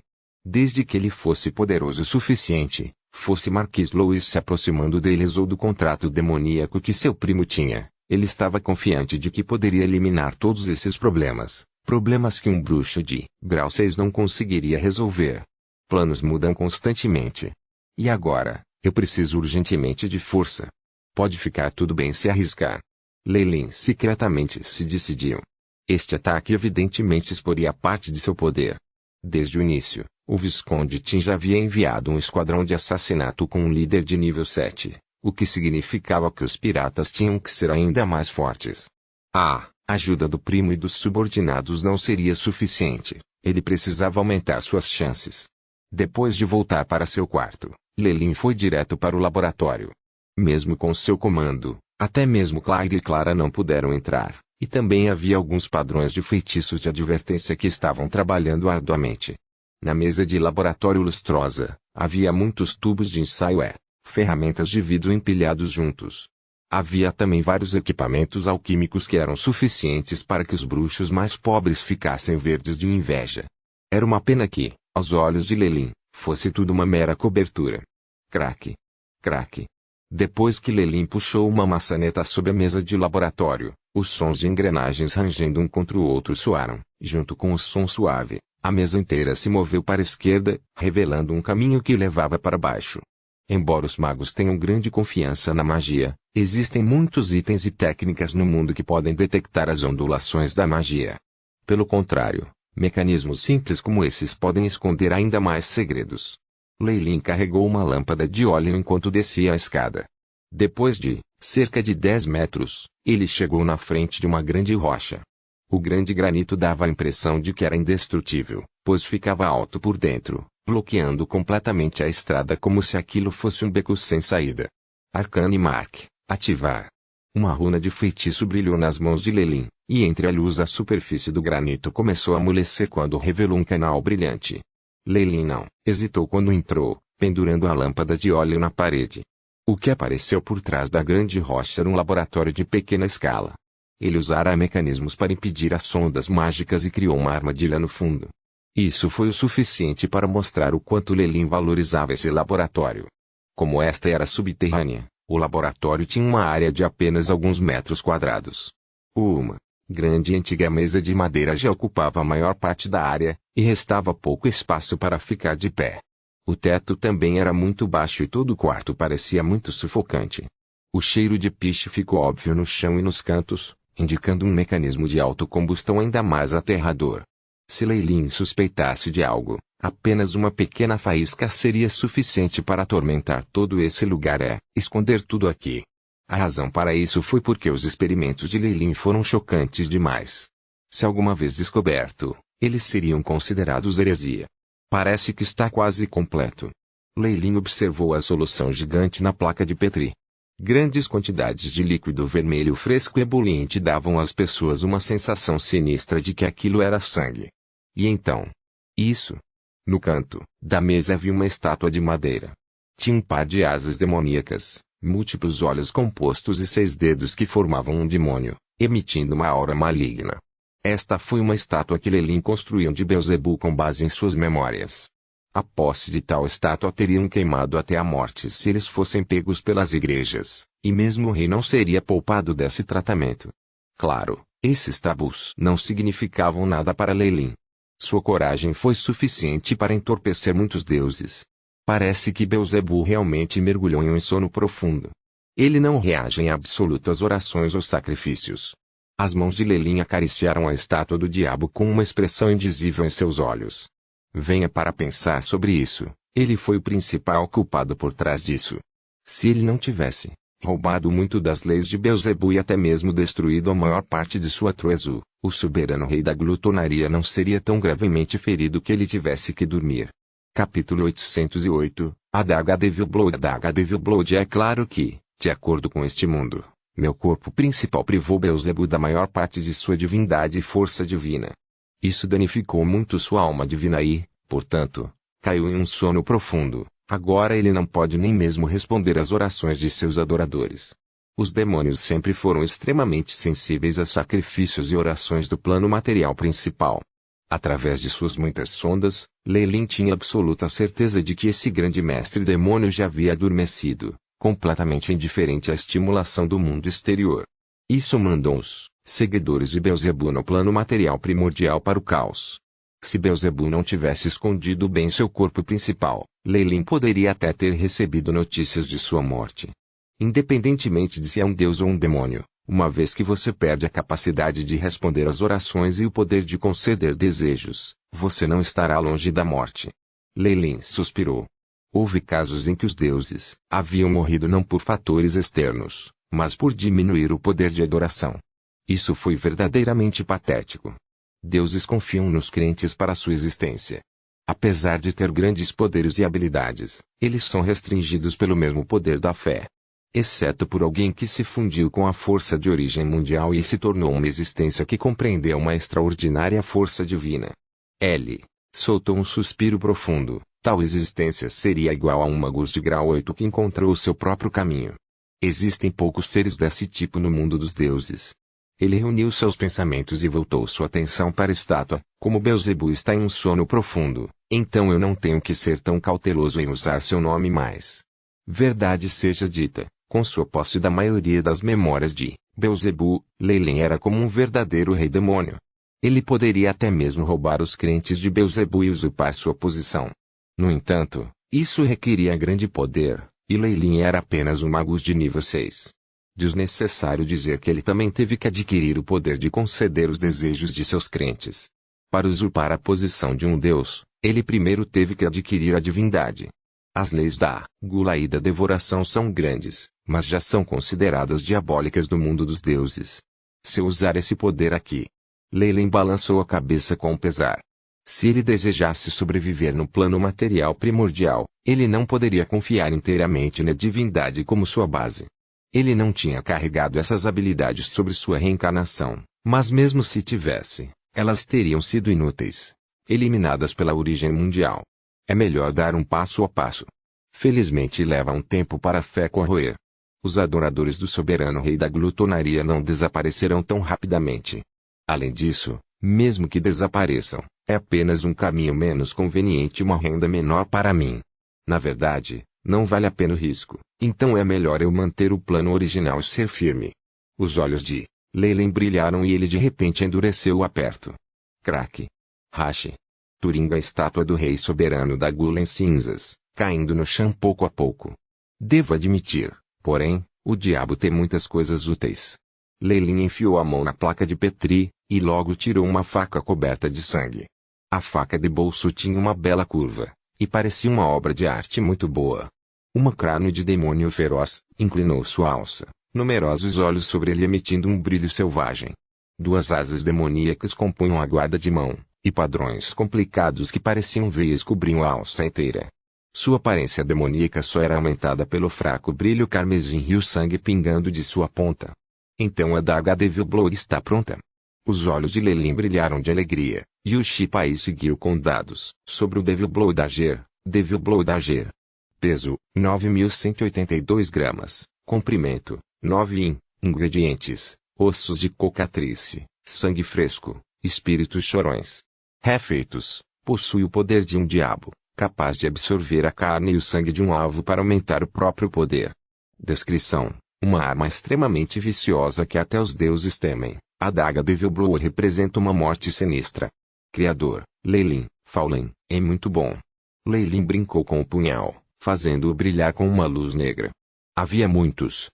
Desde que ele fosse poderoso o suficiente, fosse Marquês Louis se aproximando deles ou do contrato demoníaco que seu primo tinha, ele estava confiante de que poderia eliminar todos esses problemas. Problemas que um bruxo de grau 6 não conseguiria resolver. Planos mudam constantemente. E agora, eu preciso urgentemente de força. Pode ficar tudo bem se arriscar. Leilin secretamente se decidiu. Este ataque evidentemente exporia parte de seu poder. Desde o início, o Visconde Tim já havia enviado um esquadrão de assassinato com um líder de nível 7, o que significava que os piratas tinham que ser ainda mais fortes. A ajuda do primo e dos subordinados não seria suficiente, ele precisava aumentar suas chances. Depois de voltar para seu quarto, Leilin foi direto para o laboratório. Mesmo com seu comando, até mesmo Claire e Clara não puderam entrar, e também havia alguns padrões de feitiços de advertência que estavam trabalhando arduamente. Na mesa de laboratório lustrosa, havia muitos tubos de ensaio e ferramentas de vidro empilhados juntos. Havia também vários equipamentos alquímicos que eram suficientes para que os bruxos mais pobres ficassem verdes de inveja. Era uma pena que, aos olhos de Leilin, fosse tudo uma mera cobertura. Craque. Craque. Depois que Leilin puxou uma maçaneta sob a mesa de laboratório, os sons de engrenagens rangendo um contra o outro soaram, junto com o som suave, a mesa inteira se moveu para a esquerda, revelando um caminho que levava para baixo. Embora os magos tenham grande confiança na magia, existem muitos itens e técnicas no mundo que podem detectar as ondulações da magia. Pelo contrário, mecanismos simples como esses podem esconder ainda mais segredos. Leilin carregou uma lâmpada de óleo enquanto descia a escada. Depois de cerca de 10 metros, ele chegou na frente de uma grande rocha. O grande granito dava a impressão de que era indestrutível, pois ficava alto por dentro, bloqueando completamente a estrada como se aquilo fosse um beco sem saída. Arcane Mark, ativar. Uma runa de feitiço brilhou nas mãos de Lelin, e entre a luz a superfície do granito começou a amolecer quando revelou um canal brilhante. Lelin não hesitou quando entrou, pendurando a lâmpada de óleo na parede. O que apareceu por trás da grande rocha era um laboratório de pequena escala. Ele usara mecanismos para impedir as sondas mágicas e criou uma armadilha no fundo. Isso foi o suficiente para mostrar o quanto Lelin valorizava esse laboratório. Como esta era subterrânea, o laboratório tinha uma área de apenas alguns metros quadrados. Uma grande e antiga mesa de madeira já ocupava a maior parte da área, e restava pouco espaço para ficar de pé. O teto também era muito baixo e todo o quarto parecia muito sufocante. O cheiro de piche ficou óbvio no chão e nos cantos, indicando um mecanismo de autocombustão ainda mais aterrador. Se Lelin suspeitasse de algo, apenas uma pequena faísca seria suficiente para atormentar todo esse lugar esconder tudo aqui. A razão para isso foi porque os experimentos de Lelin foram chocantes demais. Se alguma vez descoberto, eles seriam considerados heresia. Parece que está quase completo. Lelin observou a solução gigante na placa de Petri. Grandes quantidades de líquido vermelho fresco e ebuliente davam às pessoas uma sensação sinistra de que aquilo era sangue. E então? Isso. No canto da mesa havia uma estátua de madeira. Tinha um par de asas demoníacas, múltiplos olhos compostos e 6 dedos que formavam um demônio, emitindo uma aura maligna. Esta foi uma estátua que Lelin construiu de Beelzebub com base em suas memórias. A posse de tal estátua teriam queimado até a morte se eles fossem pegos pelas igrejas, e mesmo o rei não seria poupado desse tratamento. Claro, esses tabus não significavam nada para Lelin. Sua coragem foi suficiente para entorpecer muitos deuses. Parece que Beelzebub realmente mergulhou em um sono profundo. Ele não reage em absoluto às orações ou sacrifícios. As mãos de Lelin acariciaram a estátua do diabo com uma expressão indizível em seus olhos. Venha para pensar sobre isso, ele foi o principal culpado por trás disso. Se ele não tivesse roubado muito das leis de Beelzebub e até mesmo destruído a maior parte de sua Truezu, o soberano rei da glutonaria não seria tão gravemente ferido que ele tivesse que dormir. Capítulo 808, A Daga Devil Blood. A Daga Devil Blood. É claro que, de acordo com este mundo, meu corpo principal privou Beelzebub da maior parte de sua divindade e força divina. Isso danificou muito sua alma divina e, portanto, caiu em um sono profundo. Agora ele não pode nem mesmo responder às orações de seus adoradores. Os demônios sempre foram extremamente sensíveis a sacrifícios e orações do plano material principal. Através de suas muitas sondas, Lelin tinha absoluta certeza de que esse grande mestre demônio já havia adormecido, completamente indiferente à estimulação do mundo exterior. Isso mandou os seguidores de Beelzebub no plano material primordial para o caos. Se Beelzebub não tivesse escondido bem seu corpo principal, Lelin poderia até ter recebido notícias de sua morte. Independentemente de se é um deus ou um demônio, uma vez que você perde a capacidade de responder às orações e o poder de conceder desejos, você não estará longe da morte. Lelin suspirou. Houve casos em que os deuses haviam morrido não por fatores externos, mas por diminuir o poder de adoração. Isso foi verdadeiramente patético. Deuses confiam nos crentes para sua existência. Apesar de ter grandes poderes e habilidades, eles são restringidos pelo mesmo poder da fé. Exceto por alguém que se fundiu com a força de origem mundial e se tornou uma existência que compreendeu uma extraordinária força divina. Ele soltou um suspiro profundo. Tal existência seria igual a um magus de grau 8 que encontrou o seu próprio caminho. Existem poucos seres desse tipo no mundo dos deuses. Ele reuniu seus pensamentos e voltou sua atenção para a estátua. Como Beelzebub está em um sono profundo, então eu não tenho que ser tão cauteloso em usar seu nome mais. Verdade seja dita, com sua posse da maioria das memórias de Beelzebub, Lelin era como um verdadeiro rei demônio. Ele poderia até mesmo roubar os crentes de Beelzebub e usurpar sua posição. No entanto, isso requeria grande poder, e Lelin era apenas um magus de nível 6. Desnecessário dizer que ele também teve que adquirir o poder de conceder os desejos de seus crentes. Para usurpar a posição de um deus, ele primeiro teve que adquirir a divindade. As leis da gula e da devoração são grandes, mas já são consideradas diabólicas no mundo dos deuses. Se eu usar esse poder aqui... Lelin balançou a cabeça com pesar. Se ele desejasse sobreviver no plano material primordial, ele não poderia confiar inteiramente na divindade como sua base. Ele não tinha carregado essas habilidades sobre sua reencarnação, mas mesmo se tivesse, elas teriam sido inúteis, eliminadas pela origem mundial. É melhor dar um passo a passo. Felizmente leva um tempo para a fé corroer. Os adoradores do soberano rei da glutonaria não desaparecerão tão rapidamente. Além disso, mesmo que desapareçam, é apenas um caminho menos conveniente e uma renda menor para mim. Na verdade, não vale a pena o risco, então é melhor eu manter o plano original e ser firme. Os olhos de Leyland brilharam e ele de repente endureceu o aperto. Craque. Rache. Turinga a estátua do rei soberano da gula em cinzas, caindo no chão pouco a pouco. Devo admitir, porém, o diabo tem muitas coisas úteis. Leyland enfiou a mão na placa de Petri, e logo tirou uma faca coberta de sangue. A faca de bolso tinha uma bela curva, e parecia uma obra de arte muito boa. Uma crânio de demônio feroz, inclinou sua alça, numerosos olhos sobre ele emitindo um brilho selvagem. Duas asas demoníacas compunham a guarda de mão, e padrões complicados que pareciam veias cobriam a alça inteira. Sua aparência demoníaca só era aumentada pelo fraco brilho carmesim e o sangue pingando de sua ponta. Então a daga Devil Blow está pronta. Os olhos de Leyland brilharam de alegria, e o Shipai seguiu com dados sobre o Devil Blow Dagger. Devil Blow Dagger. Peso, 9.182 gramas. Comprimento, 9 in. Ingredientes, ossos de cocatrice, sangue fresco, espíritos chorões. Refeitos, possui o poder de um diabo, capaz de absorver a carne e o sangue de um alvo para aumentar o próprio poder. Descrição: uma arma extremamente viciosa que até os deuses temem. A daga Devil Blow representa uma morte sinistra. Criador: Leyland, Fallen, é muito bom. Leyland brincou com o punhal, fazendo-o brilhar com uma luz negra. Havia muitos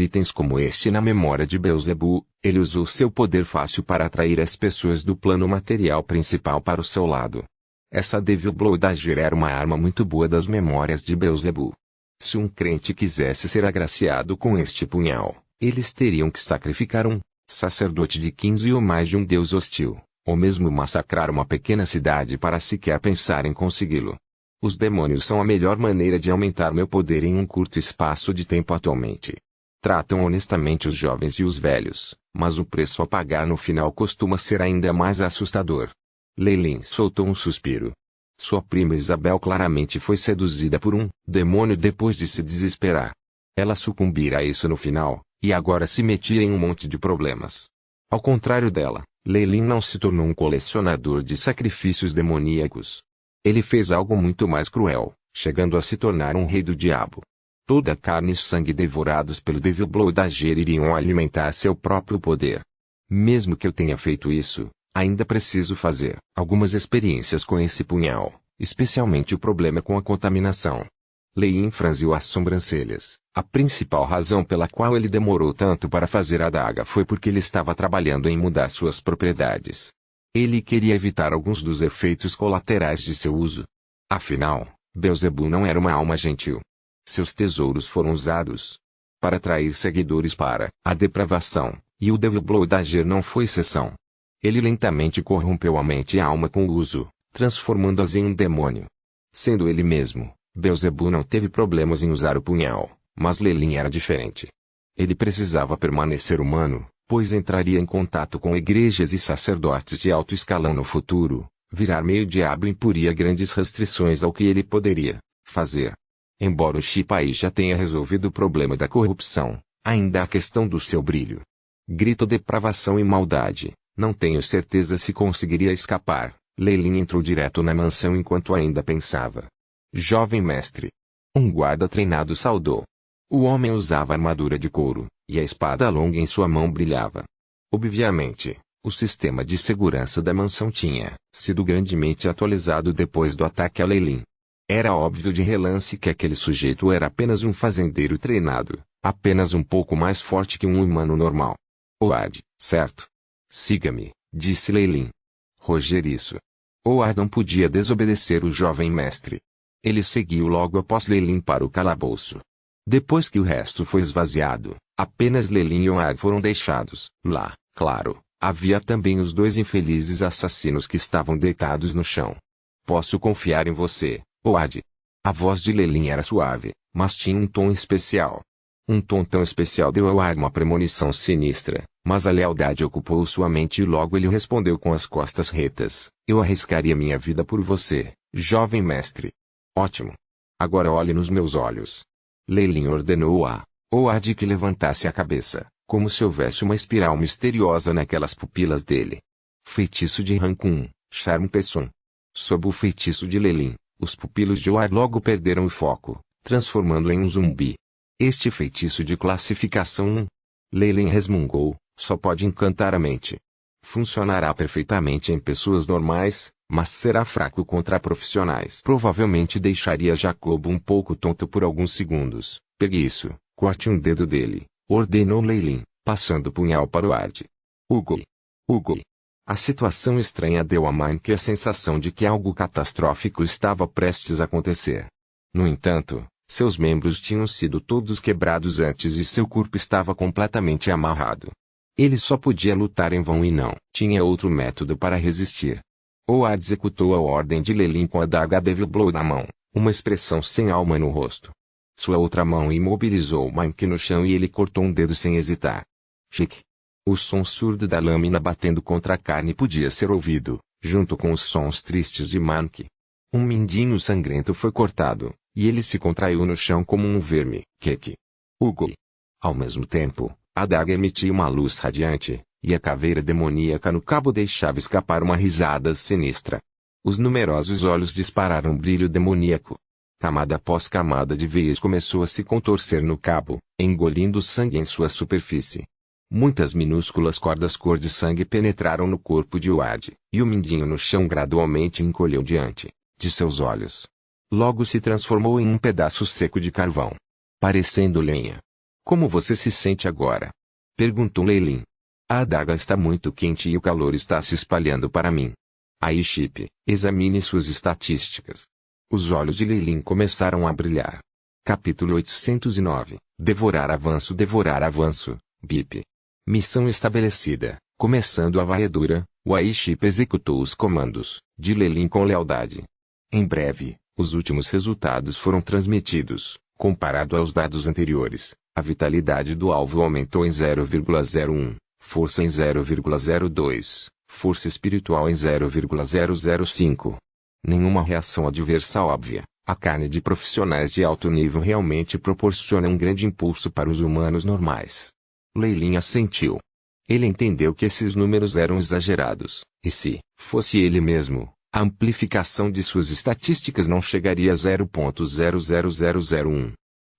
itens como este na memória de Beelzebub. Ele usou seu poder fácil para atrair as pessoas do plano material principal para o seu lado. Essa Devil Blow Dagger era uma arma muito boa das memórias de Beelzebub. Se um crente quisesse ser agraciado com este punhal, eles teriam que sacrificar um sacerdote de 15 ou mais de um deus hostil, ou mesmo massacrar uma pequena cidade para sequer pensar em consegui-lo. Os demônios são a melhor maneira de aumentar meu poder em um curto espaço de tempo atualmente. Tratam honestamente os jovens e os velhos, mas o preço a pagar no final costuma ser ainda mais assustador. Leyland soltou um suspiro. Sua prima Isabel claramente foi seduzida por um demônio depois de se desesperar. Ela sucumbira a isso no final, e agora se metia em um monte de problemas. Ao contrário dela, Leyland não se tornou um colecionador de sacrifícios demoníacos. Ele fez algo muito mais cruel, chegando a se tornar um rei do diabo. Toda a carne e sangue devorados pelo Devil Blow Dagger iriam alimentar seu próprio poder. Mesmo que eu tenha feito isso, ainda preciso fazer algumas experiências com esse punhal, especialmente o problema com a contaminação. Leyland franziu as sobrancelhas. A principal razão pela qual ele demorou tanto para fazer a adaga foi porque ele estava trabalhando em mudar suas propriedades. Ele queria evitar alguns dos efeitos colaterais de seu uso. Afinal, Beelzebub não era uma alma gentil. Seus tesouros foram usados para atrair seguidores para a depravação, e o Devil Blow Dagger não foi exceção. Ele lentamente corrompeu a mente e a alma com o uso, transformando-as em um demônio. Sendo ele mesmo, Beelzebub não teve problemas em usar o punhal, mas Leyland era diferente. Ele precisava permanecer humano, pois entraria em contato com igrejas e sacerdotes de alto escalão no futuro. Virar meio diabo imporia grandes restrições ao que ele poderia fazer. Embora o Shipai já tenha resolvido o problema da corrupção, ainda há a questão do seu brilho. Grito depravação e maldade. Não tenho certeza se conseguiria escapar. Leyland entrou direto na mansão enquanto ainda pensava. Jovem mestre. Um guarda treinado saudou. O homem usava armadura de couro, e a espada longa em sua mão brilhava. Obviamente, o sistema de segurança da mansão tinha sido grandemente atualizado depois do ataque a Leyland. Era óbvio de relance que aquele sujeito era apenas um fazendeiro treinado, apenas um pouco mais forte que um humano normal. Howard, certo? Siga-me, disse Leyland. Roger isso. Howard não podia desobedecer o jovem mestre. Ele seguiu logo após Leyland para o calabouço. Depois que o resto foi esvaziado, apenas Leyland e Howard foram deixados. Lá, claro, havia também os dois infelizes assassinos que estavam deitados no chão. Posso confiar em você, Howard? A voz de Leyland era suave, mas tinha um tom especial. Um tom tão especial deu ao ar uma premonição sinistra, mas a lealdade ocupou sua mente e logo ele respondeu com as costas retas: eu arriscaria minha vida por você, jovem mestre. Ótimo. Agora olhe nos meus olhos. Lei-Lin ordenou a Howard que levantasse a cabeça, como se houvesse uma espiral misteriosa naquelas pupilas dele. Feitiço de Rancun, Charme Pessoa. Sob o feitiço de Lei-Lin, os pupilos de Howard logo perderam o foco, transformando-o em um zumbi. Este feitiço de classificação 1. Lei-Lin resmungou, só pode encantar a mente. Funcionará perfeitamente em pessoas normais, mas será fraco contra profissionais. Provavelmente deixaria Jacobo um pouco tonto por alguns segundos. Pegue isso, corte um dedo dele, ordenou Lei-Lin, passando o punhal para Howard. Hugo. Hugo. A situação estranha deu a Mike a sensação de que algo catastrófico estava prestes a acontecer. No entanto, seus membros tinham sido todos quebrados antes e seu corpo estava completamente amarrado. Ele só podia lutar em vão e não tinha outro método para resistir. Howard executou a ordem de Lei-Lin com a adaga Devil Blow na mão, uma expressão sem alma no rosto. Sua outra mão imobilizou Mike no chão e ele cortou um dedo sem hesitar. Chic. O som surdo da lâmina batendo contra a carne podia ser ouvido, junto com os sons tristes de Mike. Um mindinho sangrento foi cortado, e ele se contraiu no chão como um verme. Keke. Hugo. Ao mesmo tempo, a adaga emitia uma luz radiante, e a caveira demoníaca no cabo deixava escapar uma risada sinistra. Os numerosos olhos dispararam um brilho demoníaco. Camada após camada de veias começou a se contorcer no cabo, engolindo sangue em sua superfície. Muitas minúsculas cordas cor de sangue penetraram no corpo de Howard, e o mindinho no chão gradualmente encolheu diante de seus olhos. Logo se transformou em um pedaço seco de carvão, parecendo lenha. Como você se sente agora? Perguntou Lei-Lin. A adaga está muito quente e o calor está se espalhando para mim. Aí Chip, examine suas estatísticas. Os olhos de Lei-Lin começaram a brilhar. Capítulo 809. Devorar avanço, BIP. Missão estabelecida. Começando a varredura, o AI-Chip executou os comandos de Lei-Lin com lealdade. Em breve, os últimos resultados foram transmitidos. Comparado aos dados anteriores, a vitalidade do alvo aumentou em 0,01, força em 0,02, força espiritual em 0,005. Nenhuma reação adversa óbvia. A carne de profissionais de alto nível realmente proporciona um grande impulso para os humanos normais. Lei-Lin assentiu. Ele entendeu que esses números eram exagerados, e se fosse ele mesmo, a amplificação de suas estatísticas não chegaria a 0,00001.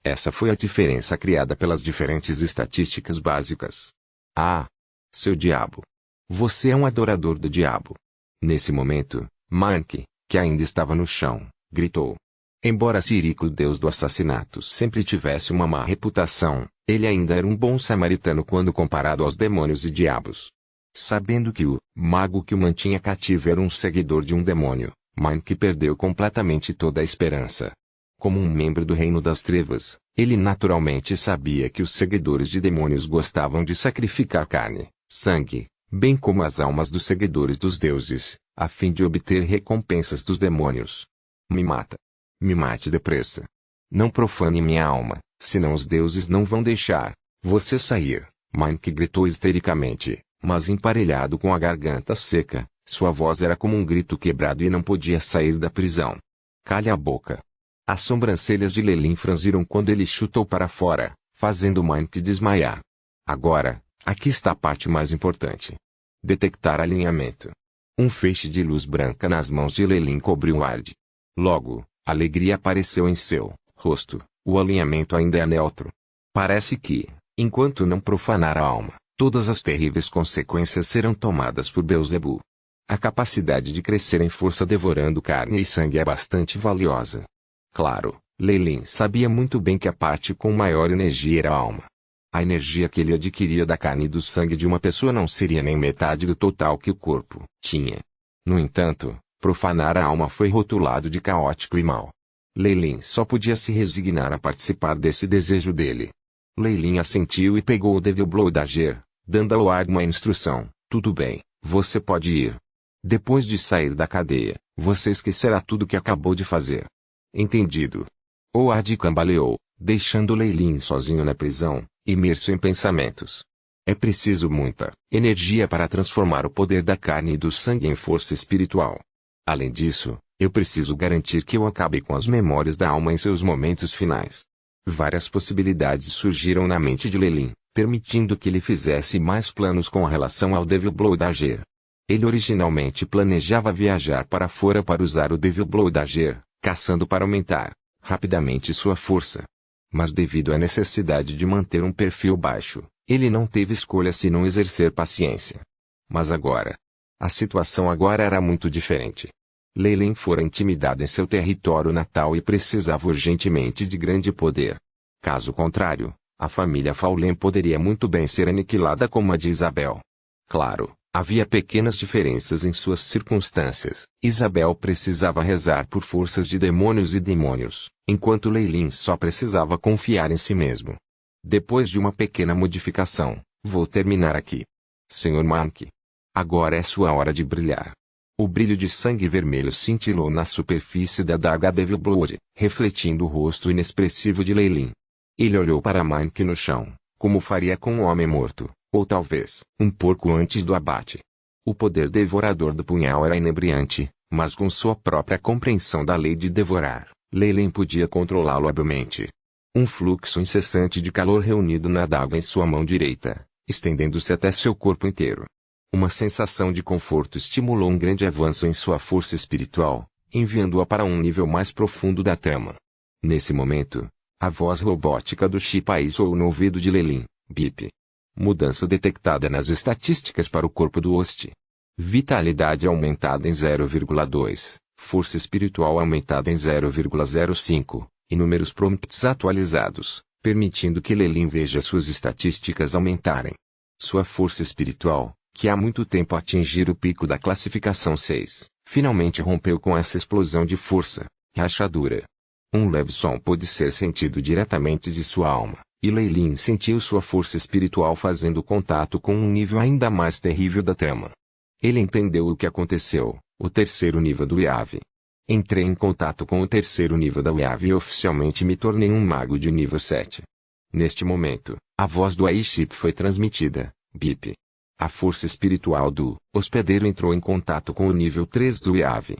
Essa foi a diferença criada pelas diferentes estatísticas básicas. Ah! Seu diabo! Você é um adorador do diabo. Nesse momento, Mike, que ainda estava no chão, gritou. Embora Cirico, o deus do assassinato, sempre tivesse uma má reputação, ele ainda era um bom samaritano quando comparado aos demônios e diabos. Sabendo que o mago que o mantinha cativo era um seguidor de um demônio, Mike perdeu completamente toda a esperança. Como um membro do Reino das Trevas, ele naturalmente sabia que os seguidores de demônios gostavam de sacrificar carne, sangue, bem como as almas dos seguidores dos deuses, a fim de obter recompensas dos demônios. Me mata. Me mate depressa. Não profane minha alma, senão os deuses não vão deixar você sair. Mike gritou histericamente, mas emparelhado com a garganta seca, sua voz era como um grito quebrado e não podia sair da prisão. Calhe a boca. As sobrancelhas de Lei-Lin franziram quando ele chutou para fora, fazendo Mike desmaiar. Agora, aqui está a parte mais importante. Detectar alinhamento. Um feixe de luz branca nas mãos de Lei-Lin cobriu Howard. Logo, alegria apareceu em seu rosto. O alinhamento ainda é neutro. Parece que, enquanto não profanar a alma, todas as terríveis consequências serão tomadas por Beelzebub. A capacidade de crescer em força devorando carne e sangue é bastante valiosa. Claro, Lei-Lin sabia muito bem que a parte com maior energia era a alma. A energia que ele adquiria da carne e do sangue de uma pessoa não seria nem metade do total que o corpo tinha. No entanto, profanar a alma foi rotulado de caótico e mau. Lei-Lin só podia se resignar a participar desse desejo dele. Lei-Lin assentiu e pegou o Devil Blow da Ger, dando a Howard uma instrução. Tudo bem, você pode ir. Depois de sair da cadeia, você esquecerá tudo que acabou de fazer. Entendido. Howard cambaleou, deixando Lei Lin sozinho na prisão, imerso em pensamentos. É preciso muita energia para transformar o poder da carne e do sangue em força espiritual. Além disso, eu preciso garantir que eu acabe com as memórias da alma em seus momentos finais. Várias possibilidades surgiram na mente de Lei Lin, permitindo que ele fizesse mais planos com relação ao Devil Blood Dagger. Ele originalmente planejava viajar para fora para usar o Devil Blood Dagger, caçando para aumentar rapidamente sua força. Mas devido à necessidade de manter um perfil baixo, ele não teve escolha senão exercer paciência. Mas agora, a situação agora era muito diferente. Lei Lin fora intimidado em seu território natal e precisava urgentemente de grande poder. Caso contrário, a família Fallen poderia muito bem ser aniquilada como a de Isabel. Claro, havia pequenas diferenças em suas circunstâncias. Isabel precisava rezar por forças de demônios e demônios, enquanto Lei Lin só precisava confiar em si mesmo. Depois de uma pequena modificação, vou terminar aqui. Sr. Monk. Agora é sua hora de brilhar. O brilho de sangue vermelho cintilou na superfície da adaga Devil Blood, refletindo o rosto inexpressivo de Lei Lin. Ele olhou para Monk no chão, como faria com um homem morto, ou talvez, um porco antes do abate. O poder devorador do punhal era inebriante, mas com sua própria compreensão da lei de devorar, Lei Lin podia controlá-lo habilmente. Um fluxo incessante de calor reunido na adaga em sua mão direita, estendendo-se até seu corpo inteiro. Uma sensação de conforto estimulou um grande avanço em sua força espiritual, enviando-a para um nível mais profundo da trama. Nesse momento, a voz robótica do Shipai soou no ouvido de Lei Lin. Bip. Mudança detectada nas estatísticas para o corpo do host. Vitalidade aumentada em 0,2, força espiritual aumentada em 0,05, e números prompts atualizados, permitindo que Lei Lin veja suas estatísticas aumentarem. Sua força espiritual, que há muito tempo atingira o pico da classificação 6, finalmente rompeu com essa explosão de força, rachadura. Um leve som pôde ser sentido diretamente de sua alma, e Lei Lin sentiu sua força espiritual fazendo contato com um nível ainda mais terrível da trama. Ele entendeu o que aconteceu, o terceiro nível do IAV. Entrei em contato com o terceiro nível da IAV e oficialmente me tornei um mago de nível 7. Neste momento, a voz do Aiship foi transmitida. Bip. A força espiritual do hospedeiro entrou em contato com o nível 3 do IAV.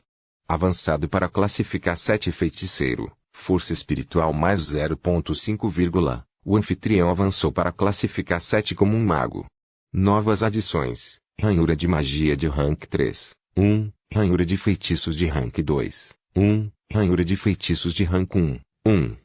Avançado para classificar 7 feiticeiro, força espiritual mais 0,5, o anfitrião avançou para classificar 7 como um mago. Novas adições, ranhura de magia de rank 3, 1, ranhura de feitiços de rank 2, 1, ranhura de feitiços de rank 1, 1,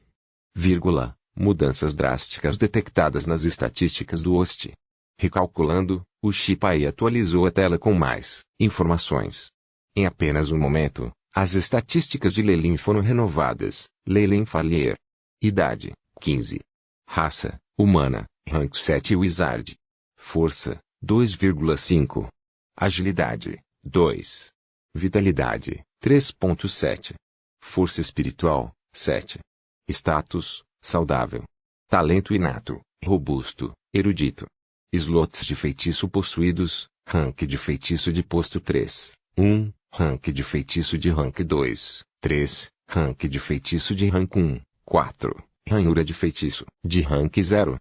mudanças drásticas detectadas nas estatísticas do host. Recalculando, o Shipai atualizou a tela com mais informações. Em apenas um momento, as estatísticas de Lei Lin foram renovadas. Lei Lin Fallier. Idade, 15. Raça, humana, rank 7 Wizard. Força, 2,5. Agilidade, 2. Vitalidade, 3,7. Força espiritual, 7. Status, saudável. Talento inato, robusto, erudito. Slots de feitiço possuídos, rank de feitiço de posto 3, 1, rank de feitiço de rank 2, 3, rank de feitiço de rank 1, 4, ranhura de feitiço de rank 0.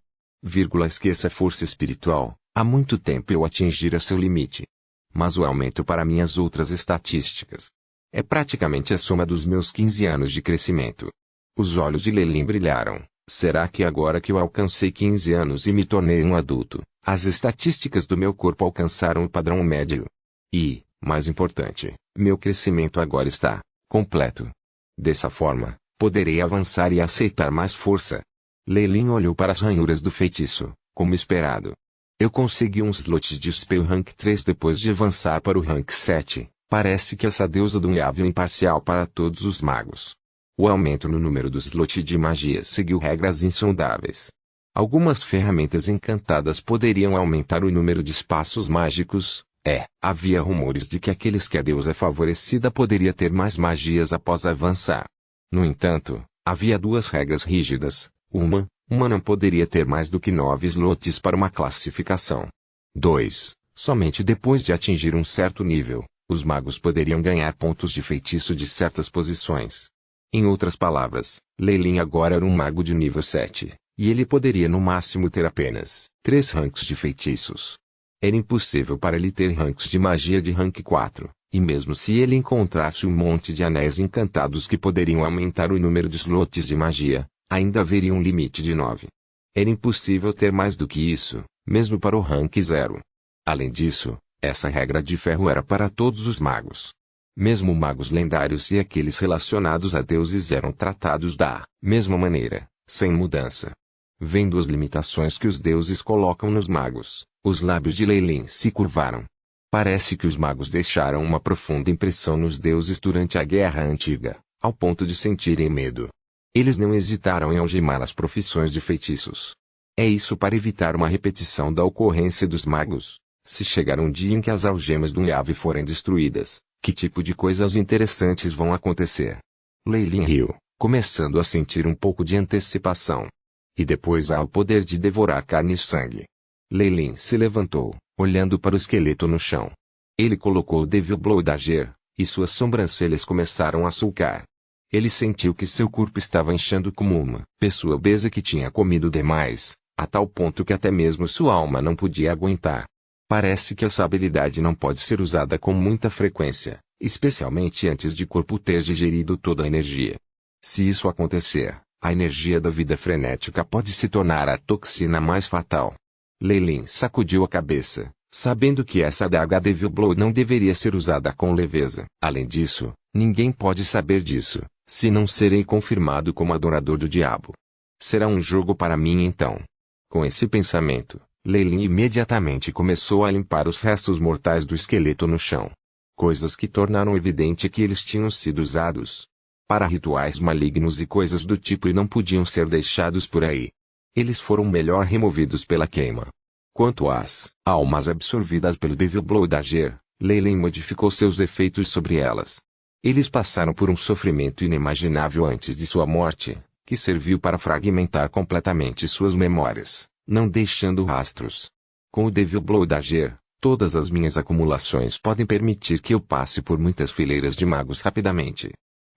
Esqueça a força espiritual, há muito tempo eu atingira seu limite. Mas o aumento para minhas outras estatísticas é praticamente a soma dos meus 15 anos de crescimento. Os olhos de Lei Lin brilharam. Será que agora que eu alcancei 15 anos e me tornei um adulto, as estatísticas do meu corpo alcançaram o padrão médio? E, mais importante, meu crescimento agora está completo. Dessa forma, poderei avançar e aceitar mais força. Lei Lin olhou para as ranhuras do feitiço, como esperado. Eu consegui um slot de spell rank 3 depois de avançar para o rank 7. Parece que essa deusa do Yavio é imparcial para todos os magos. O aumento no número do slot de magia seguiu regras insondáveis. Algumas ferramentas encantadas poderiam aumentar o número de espaços mágicos. Havia rumores de que aqueles que a deusa favorecida poderia ter mais magias após avançar. No entanto, havia duas regras rígidas. Uma não poderia ter mais do que 9 slots para uma classificação. 2. Somente depois de atingir um certo nível, os magos poderiam ganhar pontos de feitiço de certas posições. Em outras palavras, Lei Lin agora era um mago de nível 7, e ele poderia no máximo ter apenas 3 ranks de feitiços. Era impossível para ele ter ranks de magia de rank 4, e mesmo se ele encontrasse um monte de anéis encantados que poderiam aumentar o número de slots de magia, ainda haveria um limite de 9. Era impossível ter mais do que isso, mesmo para o rank 0. Além disso, essa regra de ferro era para todos os magos. Mesmo magos lendários e aqueles relacionados a deuses eram tratados da mesma maneira, sem mudança. Vendo as limitações que os deuses colocam nos magos, os lábios de Lei Lin se curvaram. Parece que os magos deixaram uma profunda impressão nos deuses durante a Guerra Antiga, ao ponto de sentirem medo. Eles não hesitaram em algemar as profissões de feitiços. É isso para evitar uma repetição da ocorrência dos magos. Se chegar um dia em que as algemas do Yave forem destruídas, que tipo de coisas interessantes vão acontecer? Lei Lin riu, começando a sentir um pouco de antecipação. E depois há o poder de devorar carne e sangue. Lei Lin se levantou, olhando para o esqueleto no chão. Ele colocou o Devil Blow Dagger, e suas sobrancelhas começaram a sulcar. Ele sentiu que seu corpo estava inchando como uma pessoa obesa que tinha comido demais, a tal ponto que até mesmo sua alma não podia aguentar. Parece que essa habilidade não pode ser usada com muita frequência, especialmente antes de o corpo ter digerido toda a energia. Se isso acontecer, a energia da vida frenética pode se tornar a toxina mais fatal. Lei Lin sacudiu a cabeça, sabendo que essa adaga Devil Blow não deveria ser usada com leveza. Além disso, ninguém pode saber disso, se não serei confirmado como adorador do diabo. Será um jogo para mim então. Com esse pensamento, Lei Lin imediatamente começou a limpar os restos mortais do esqueleto no chão. Coisas que tornaram evidente que eles tinham sido usados para rituais malignos e coisas do tipo e não podiam ser deixados por aí. Eles foram melhor removidos pela queima. Quanto às almas absorvidas pelo Devil Blow Dagger, Lei Lin modificou seus efeitos sobre elas. Eles passaram por um sofrimento inimaginável antes de sua morte, que serviu para fragmentar completamente suas memórias, não deixando rastros. Com o Devil Blow Dagger, todas as minhas acumulações podem permitir que eu passe por muitas fileiras de magos rapidamente.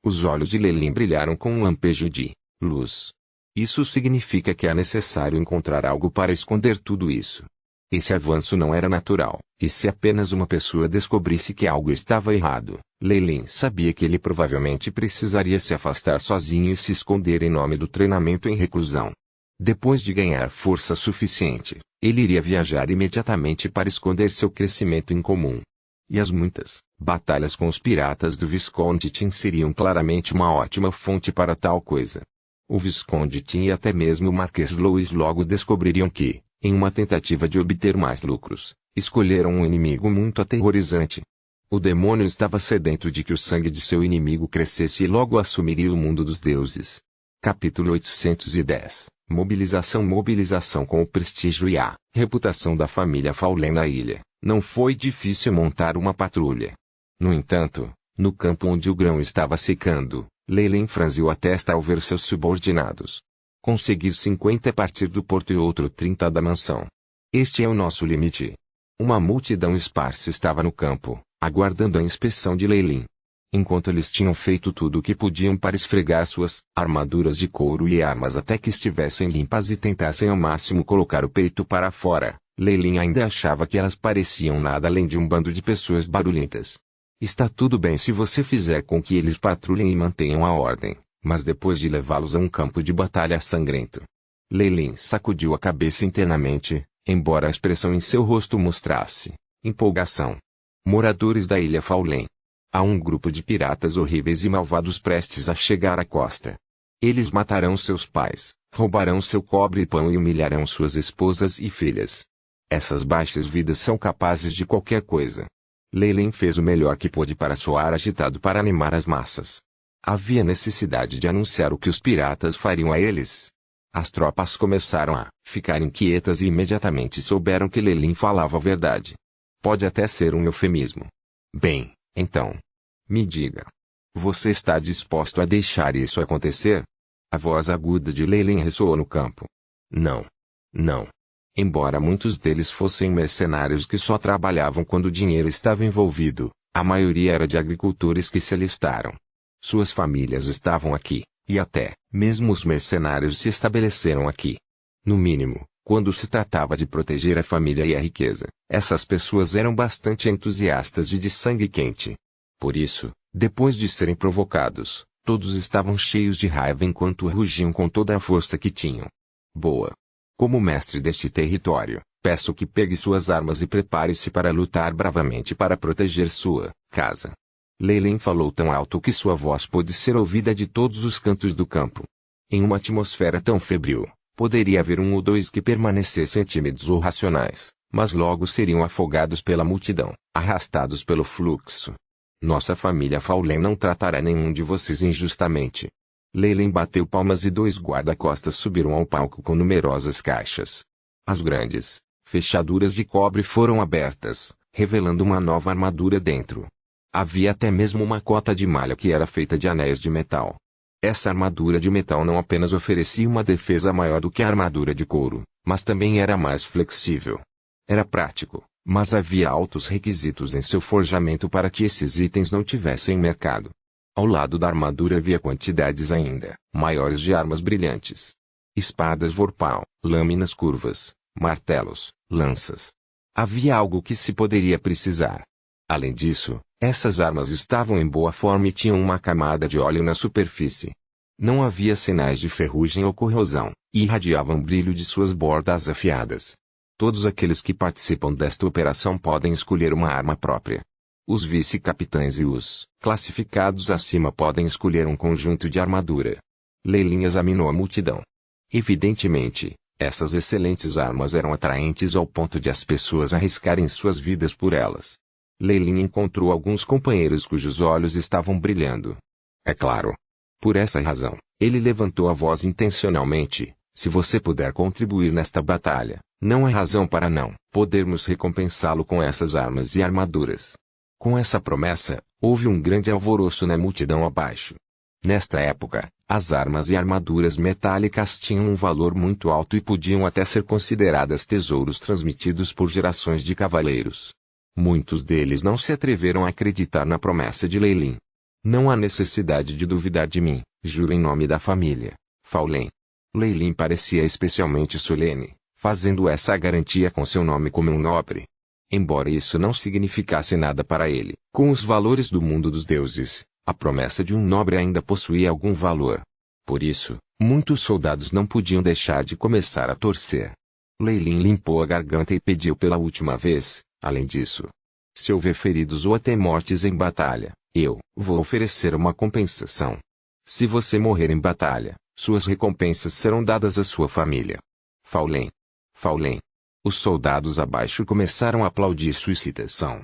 Os olhos de Lei Lin brilharam com um lampejo de luz. Isso significa que é necessário encontrar algo para esconder tudo isso. Esse avanço não era natural, e se apenas uma pessoa descobrisse que algo estava errado, Lei Lin sabia que ele provavelmente precisaria se afastar sozinho e se esconder em nome do treinamento em reclusão. Depois de ganhar força suficiente, ele iria viajar imediatamente para esconder seu crescimento incomum. E as muitas batalhas com os piratas do Visconde Tin seriam claramente uma ótima fonte para tal coisa. O Visconde Tin e até mesmo o Marquês Louis logo descobririam que, em uma tentativa de obter mais lucros, escolheram um inimigo muito aterrorizante. O demônio estava sedento de que o sangue de seu inimigo crescesse e logo assumiria o mundo dos deuses. Capítulo 810. Mobilização com o prestígio e a reputação da família Faulen na ilha. Não foi difícil montar uma patrulha. No entanto, no campo onde o grão estava secando, Lei Lin franziu a testa ao ver seus subordinados. Conseguir 50 a partir do porto e outro 30 da mansão. Este é o nosso limite. Uma multidão esparsa estava no campo, aguardando a inspeção de Lei Lin. Enquanto eles tinham feito tudo o que podiam para esfregar suas armaduras de couro e armas até que estivessem limpas e tentassem ao máximo colocar o peito para fora, Lei Lin ainda achava que elas pareciam nada além de um bando de pessoas barulhentas. Está tudo bem se você fizer com que eles patrulhem e mantenham a ordem, mas depois de levá-los a um campo de batalha sangrento. Lei Lin sacudiu a cabeça internamente, embora a expressão em seu rosto mostrasse empolgação. Moradores da ilha Faulen. Há um grupo de piratas horríveis e malvados prestes a chegar à costa. Eles matarão seus pais, roubarão seu cobre e pão e humilharão suas esposas e filhas. Essas baixas vidas são capazes de qualquer coisa. Lei Lin fez o melhor que pôde para soar agitado para animar as massas. Havia necessidade de anunciar o que os piratas fariam a eles. As tropas começaram a ficar inquietas e imediatamente souberam que Lei Lin falava a verdade. Pode até ser um eufemismo. Bem, então, me diga. Você está disposto a deixar isso acontecer? A voz aguda de Lei Lin ressoou no campo. Não. Não. Embora muitos deles fossem mercenários que só trabalhavam quando o dinheiro estava envolvido, a maioria era de agricultores que se alistaram. Suas famílias estavam aqui, E até, mesmo os mercenários se estabeleceram aqui. No mínimo, quando se tratava de proteger a família e a riqueza, essas pessoas eram bastante entusiastas e de sangue quente. Por isso, depois de serem provocados, todos estavam cheios de raiva enquanto rugiam com toda a força que tinham. Boa. Como mestre deste território, peço que pegue suas armas e prepare-se para lutar bravamente para proteger sua casa. Leyline falou tão alto que sua voz pôde ser ouvida de todos os cantos do campo. Em uma atmosfera tão febril, poderia haver um ou dois que permanecessem tímidos ou racionais, mas logo seriam afogados pela multidão, arrastados pelo fluxo. Nossa família Faulen não tratará nenhum de vocês injustamente. Leyline bateu palmas e 2 guarda-costas subiram ao palco com numerosas caixas. As grandes fechaduras de cobre foram abertas, revelando uma nova armadura dentro. Havia até mesmo uma cota de malha que era feita de anéis de metal. Essa armadura de metal não apenas oferecia uma defesa maior do que a armadura de couro, mas também era mais flexível. Era prático, mas havia altos requisitos em seu forjamento para que esses itens não tivessem mercado. Ao lado da armadura havia quantidades ainda maiores de armas brilhantes. Espadas vorpal, lâminas curvas, martelos, lanças. Havia algo que se poderia precisar. Além disso, essas armas estavam em boa forma e tinham uma camada de óleo na superfície. Não havia sinais de ferrugem ou corrosão, e irradiavam brilho de suas bordas afiadas. Todos aqueles que participam desta operação podem escolher uma arma própria. Os vice-capitães e os classificados acima podem escolher um conjunto de armadura. Leyline examinou a multidão. Evidentemente, essas excelentes armas eram atraentes ao ponto de as pessoas arriscarem suas vidas por elas. Leyline encontrou alguns companheiros cujos olhos estavam brilhando. É claro. Por essa razão, ele levantou a voz intencionalmente. Se você puder contribuir nesta batalha, não há razão para não podermos recompensá-lo com essas armas e armaduras. Com essa promessa, houve um grande alvoroço na multidão abaixo. Nesta época, as armas e armaduras metálicas tinham um valor muito alto e podiam até ser consideradas tesouros transmitidos por gerações de cavaleiros. Muitos deles não se atreveram a acreditar na promessa de Leyline. Não há necessidade de duvidar de mim, juro em nome da família Faulen. Leyline parecia especialmente solene, fazendo essa garantia com seu nome como um nobre. Embora isso não significasse nada para ele, com os valores do mundo dos deuses, a promessa de um nobre ainda possuía algum valor. Por isso, muitos soldados não podiam deixar de começar a torcer. Leyline limpou a garganta e pediu pela última vez, além disso. Se houver feridos ou até mortes em batalha, eu vou oferecer uma compensação. Se você morrer em batalha, suas recompensas serão dadas à sua família. Faulen. Faulen. Os soldados abaixo começaram a aplaudir sua citação.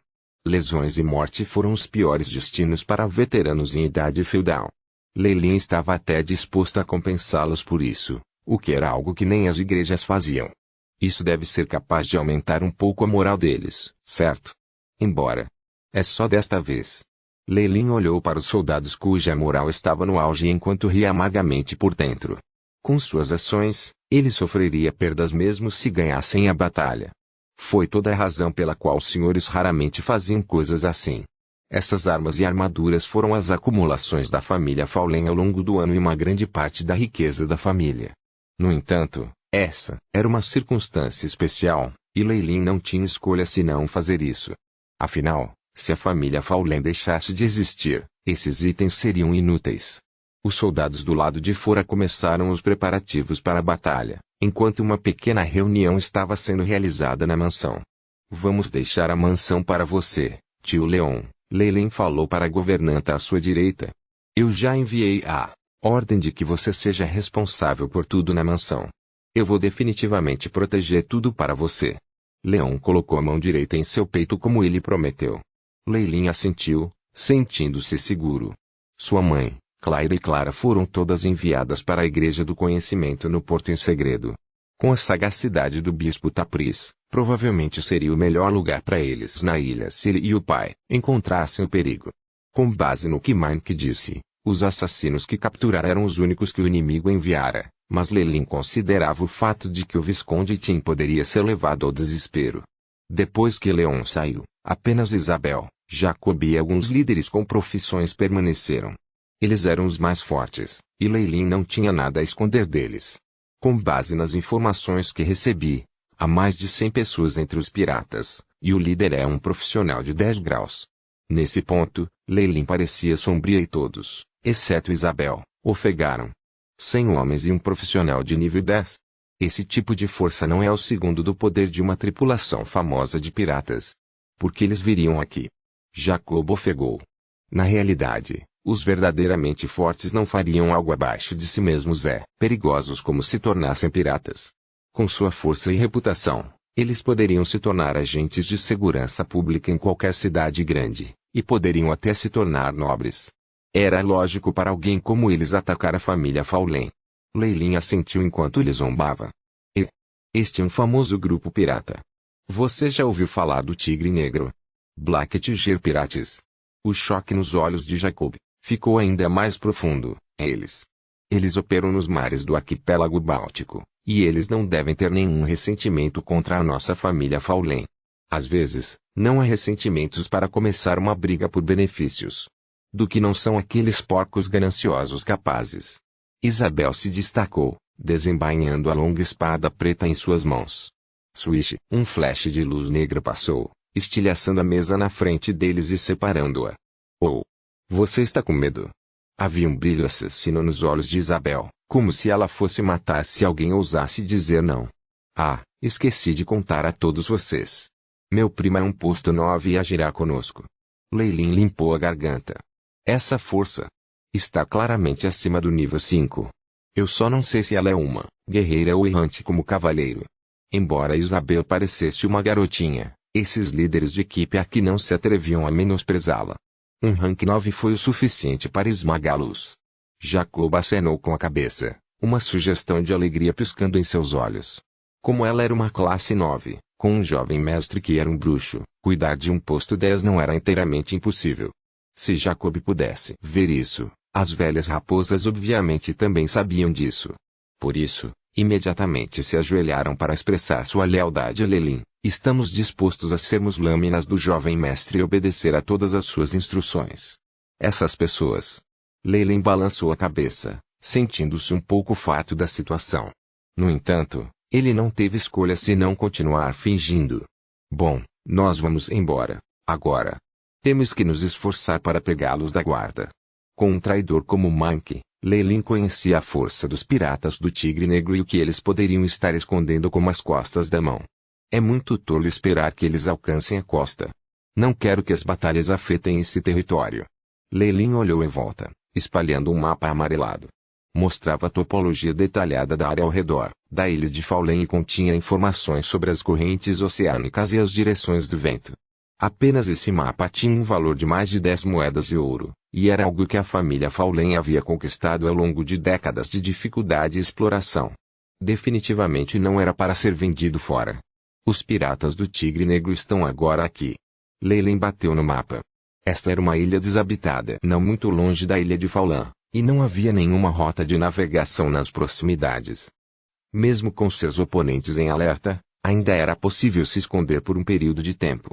Lesões e morte foram os piores destinos para veteranos em idade feudal. Leyline estava até disposto a compensá-los por isso, o que era algo que nem as igrejas faziam. Isso deve ser capaz de aumentar um pouco a moral deles, certo? Embora. É só desta vez. Leyline olhou para os soldados cuja moral estava no auge enquanto ria amargamente por dentro. Com suas ações, ele sofreria perdas mesmo se ganhassem a batalha. Foi toda a razão pela qual os senhores raramente faziam coisas assim. Essas armas e armaduras foram as acumulações da família Faulen ao longo do ano e uma grande parte da riqueza da família. No entanto, essa era uma circunstância especial, e Leyline não tinha escolha senão fazer isso. Afinal, se a família Faulen deixasse de existir, esses itens seriam inúteis. Os soldados do lado de fora começaram os preparativos para a batalha, enquanto uma pequena reunião estava sendo realizada na mansão. Vamos deixar a mansão para você, tio Leon, Leyline falou para a governanta à sua direita. Eu já enviei a ordem de que você seja responsável por tudo na mansão. Eu vou definitivamente proteger tudo para você. Leon colocou a mão direita em seu peito como ele prometeu. Leyline assentiu, sentindo-se seguro. Sua mãe, Claire e Clara foram todas enviadas para a Igreja do Conhecimento no Porto em segredo. Com a sagacidade do bispo Tapris, provavelmente seria o melhor lugar para eles na ilha se ele e o pai encontrassem o perigo. Com base no que Mike disse, os assassinos que capturara eram os únicos que o inimigo enviara, mas Leyline considerava o fato de que o Visconde Tim poderia ser levado ao desespero. Depois que Leon saiu, apenas Isabel, Jacob e alguns líderes com profissões permaneceram. Eles eram os mais fortes, E Leilin não tinha nada a esconder deles. Com base nas informações que recebi, há mais de 100 pessoas entre os piratas, e o líder é um profissional de 10 graus. Nesse ponto, Leilin parecia sombria e todos, exceto Isabel, ofegaram. 100 homens e um profissional de nível 10. Esse tipo de força não é o segundo do poder de uma tripulação famosa de piratas. Por que eles viriam aqui? Jacob ofegou. Na realidade, os verdadeiramente fortes não fariam algo abaixo de si mesmos perigosos como se tornassem piratas. Com sua força e reputação, eles poderiam se tornar agentes de segurança pública em qualquer cidade grande, e poderiam até se tornar nobres. Era lógico para alguém como eles atacar a família Faulen. Leilin assentiu enquanto ele zombava. Este é um famoso grupo pirata. Você já ouviu falar do Tigre Negro? Black Tiger Pirates. O choque nos olhos de Jacob ficou ainda mais profundo. Eles operam nos mares do arquipélago Báltico, e eles não devem ter nenhum ressentimento contra a nossa família Faulen. Às vezes, não há ressentimentos para começar uma briga por benefícios. Do que não são aqueles porcos gananciosos capazes. Isabel se destacou, desembainhando a longa espada preta em suas mãos. Swish, um flash de luz negra passou, estilhaçando a mesa na frente deles e separando-a. Oh! Você está com medo? Havia um brilho assassino nos olhos de Isabel, como se ela fosse matar se alguém ousasse dizer não. Ah, esqueci de contar a todos vocês. Meu primo é um posto 9 e agirá conosco. Leilin limpou a garganta. Essa força está claramente acima do nível 5. Eu só não sei se ela é uma guerreira ou errante como cavaleiro. Embora Isabel parecesse uma garotinha, esses líderes de equipe aqui não se atreviam a menosprezá-la. Um rank 9 foi o suficiente para esmagá-los. Jacob acenou com a cabeça, uma sugestão de alegria piscando em seus olhos. Como ela era uma classe 9, com um jovem mestre que era um bruxo, cuidar de um posto 10 não era inteiramente impossível. Se Jacob pudesse ver isso, as velhas raposas obviamente também sabiam disso. Por isso, imediatamente se ajoelharam para expressar sua lealdade a Leilin. Estamos dispostos a sermos lâminas do jovem mestre e obedecer a todas as suas instruções. Essas pessoas. Leilin balançou a cabeça, sentindo-se um pouco farto da situação. No entanto, ele não teve escolha senão continuar fingindo. Bom, nós vamos embora, agora. Temos que nos esforçar para pegá-los da guarda. Com um traidor como Monkey, Leilin conhecia a força dos piratas do Tigre Negro e o que eles poderiam estar escondendo como as costas da mão. É muito tolo esperar que eles alcancem a costa. Não quero que as batalhas afetem esse território. Leilin olhou em volta, espalhando um mapa amarelado. Mostrava a topologia detalhada da área ao redor da ilha de Faulen e continha informações sobre as correntes oceânicas e as direções do vento. Apenas esse mapa tinha um valor de mais de 10 moedas de ouro, e era algo que a família Faulen havia conquistado ao longo de décadas de dificuldade e exploração. Definitivamente não era para ser vendido fora. Os piratas do Tigre Negro estão agora aqui. Leilin bateu no mapa. Esta era uma ilha desabitada não muito longe da ilha de Faulen, e não havia nenhuma rota de navegação nas proximidades. Mesmo com seus oponentes em alerta, ainda era possível se esconder por um período de tempo.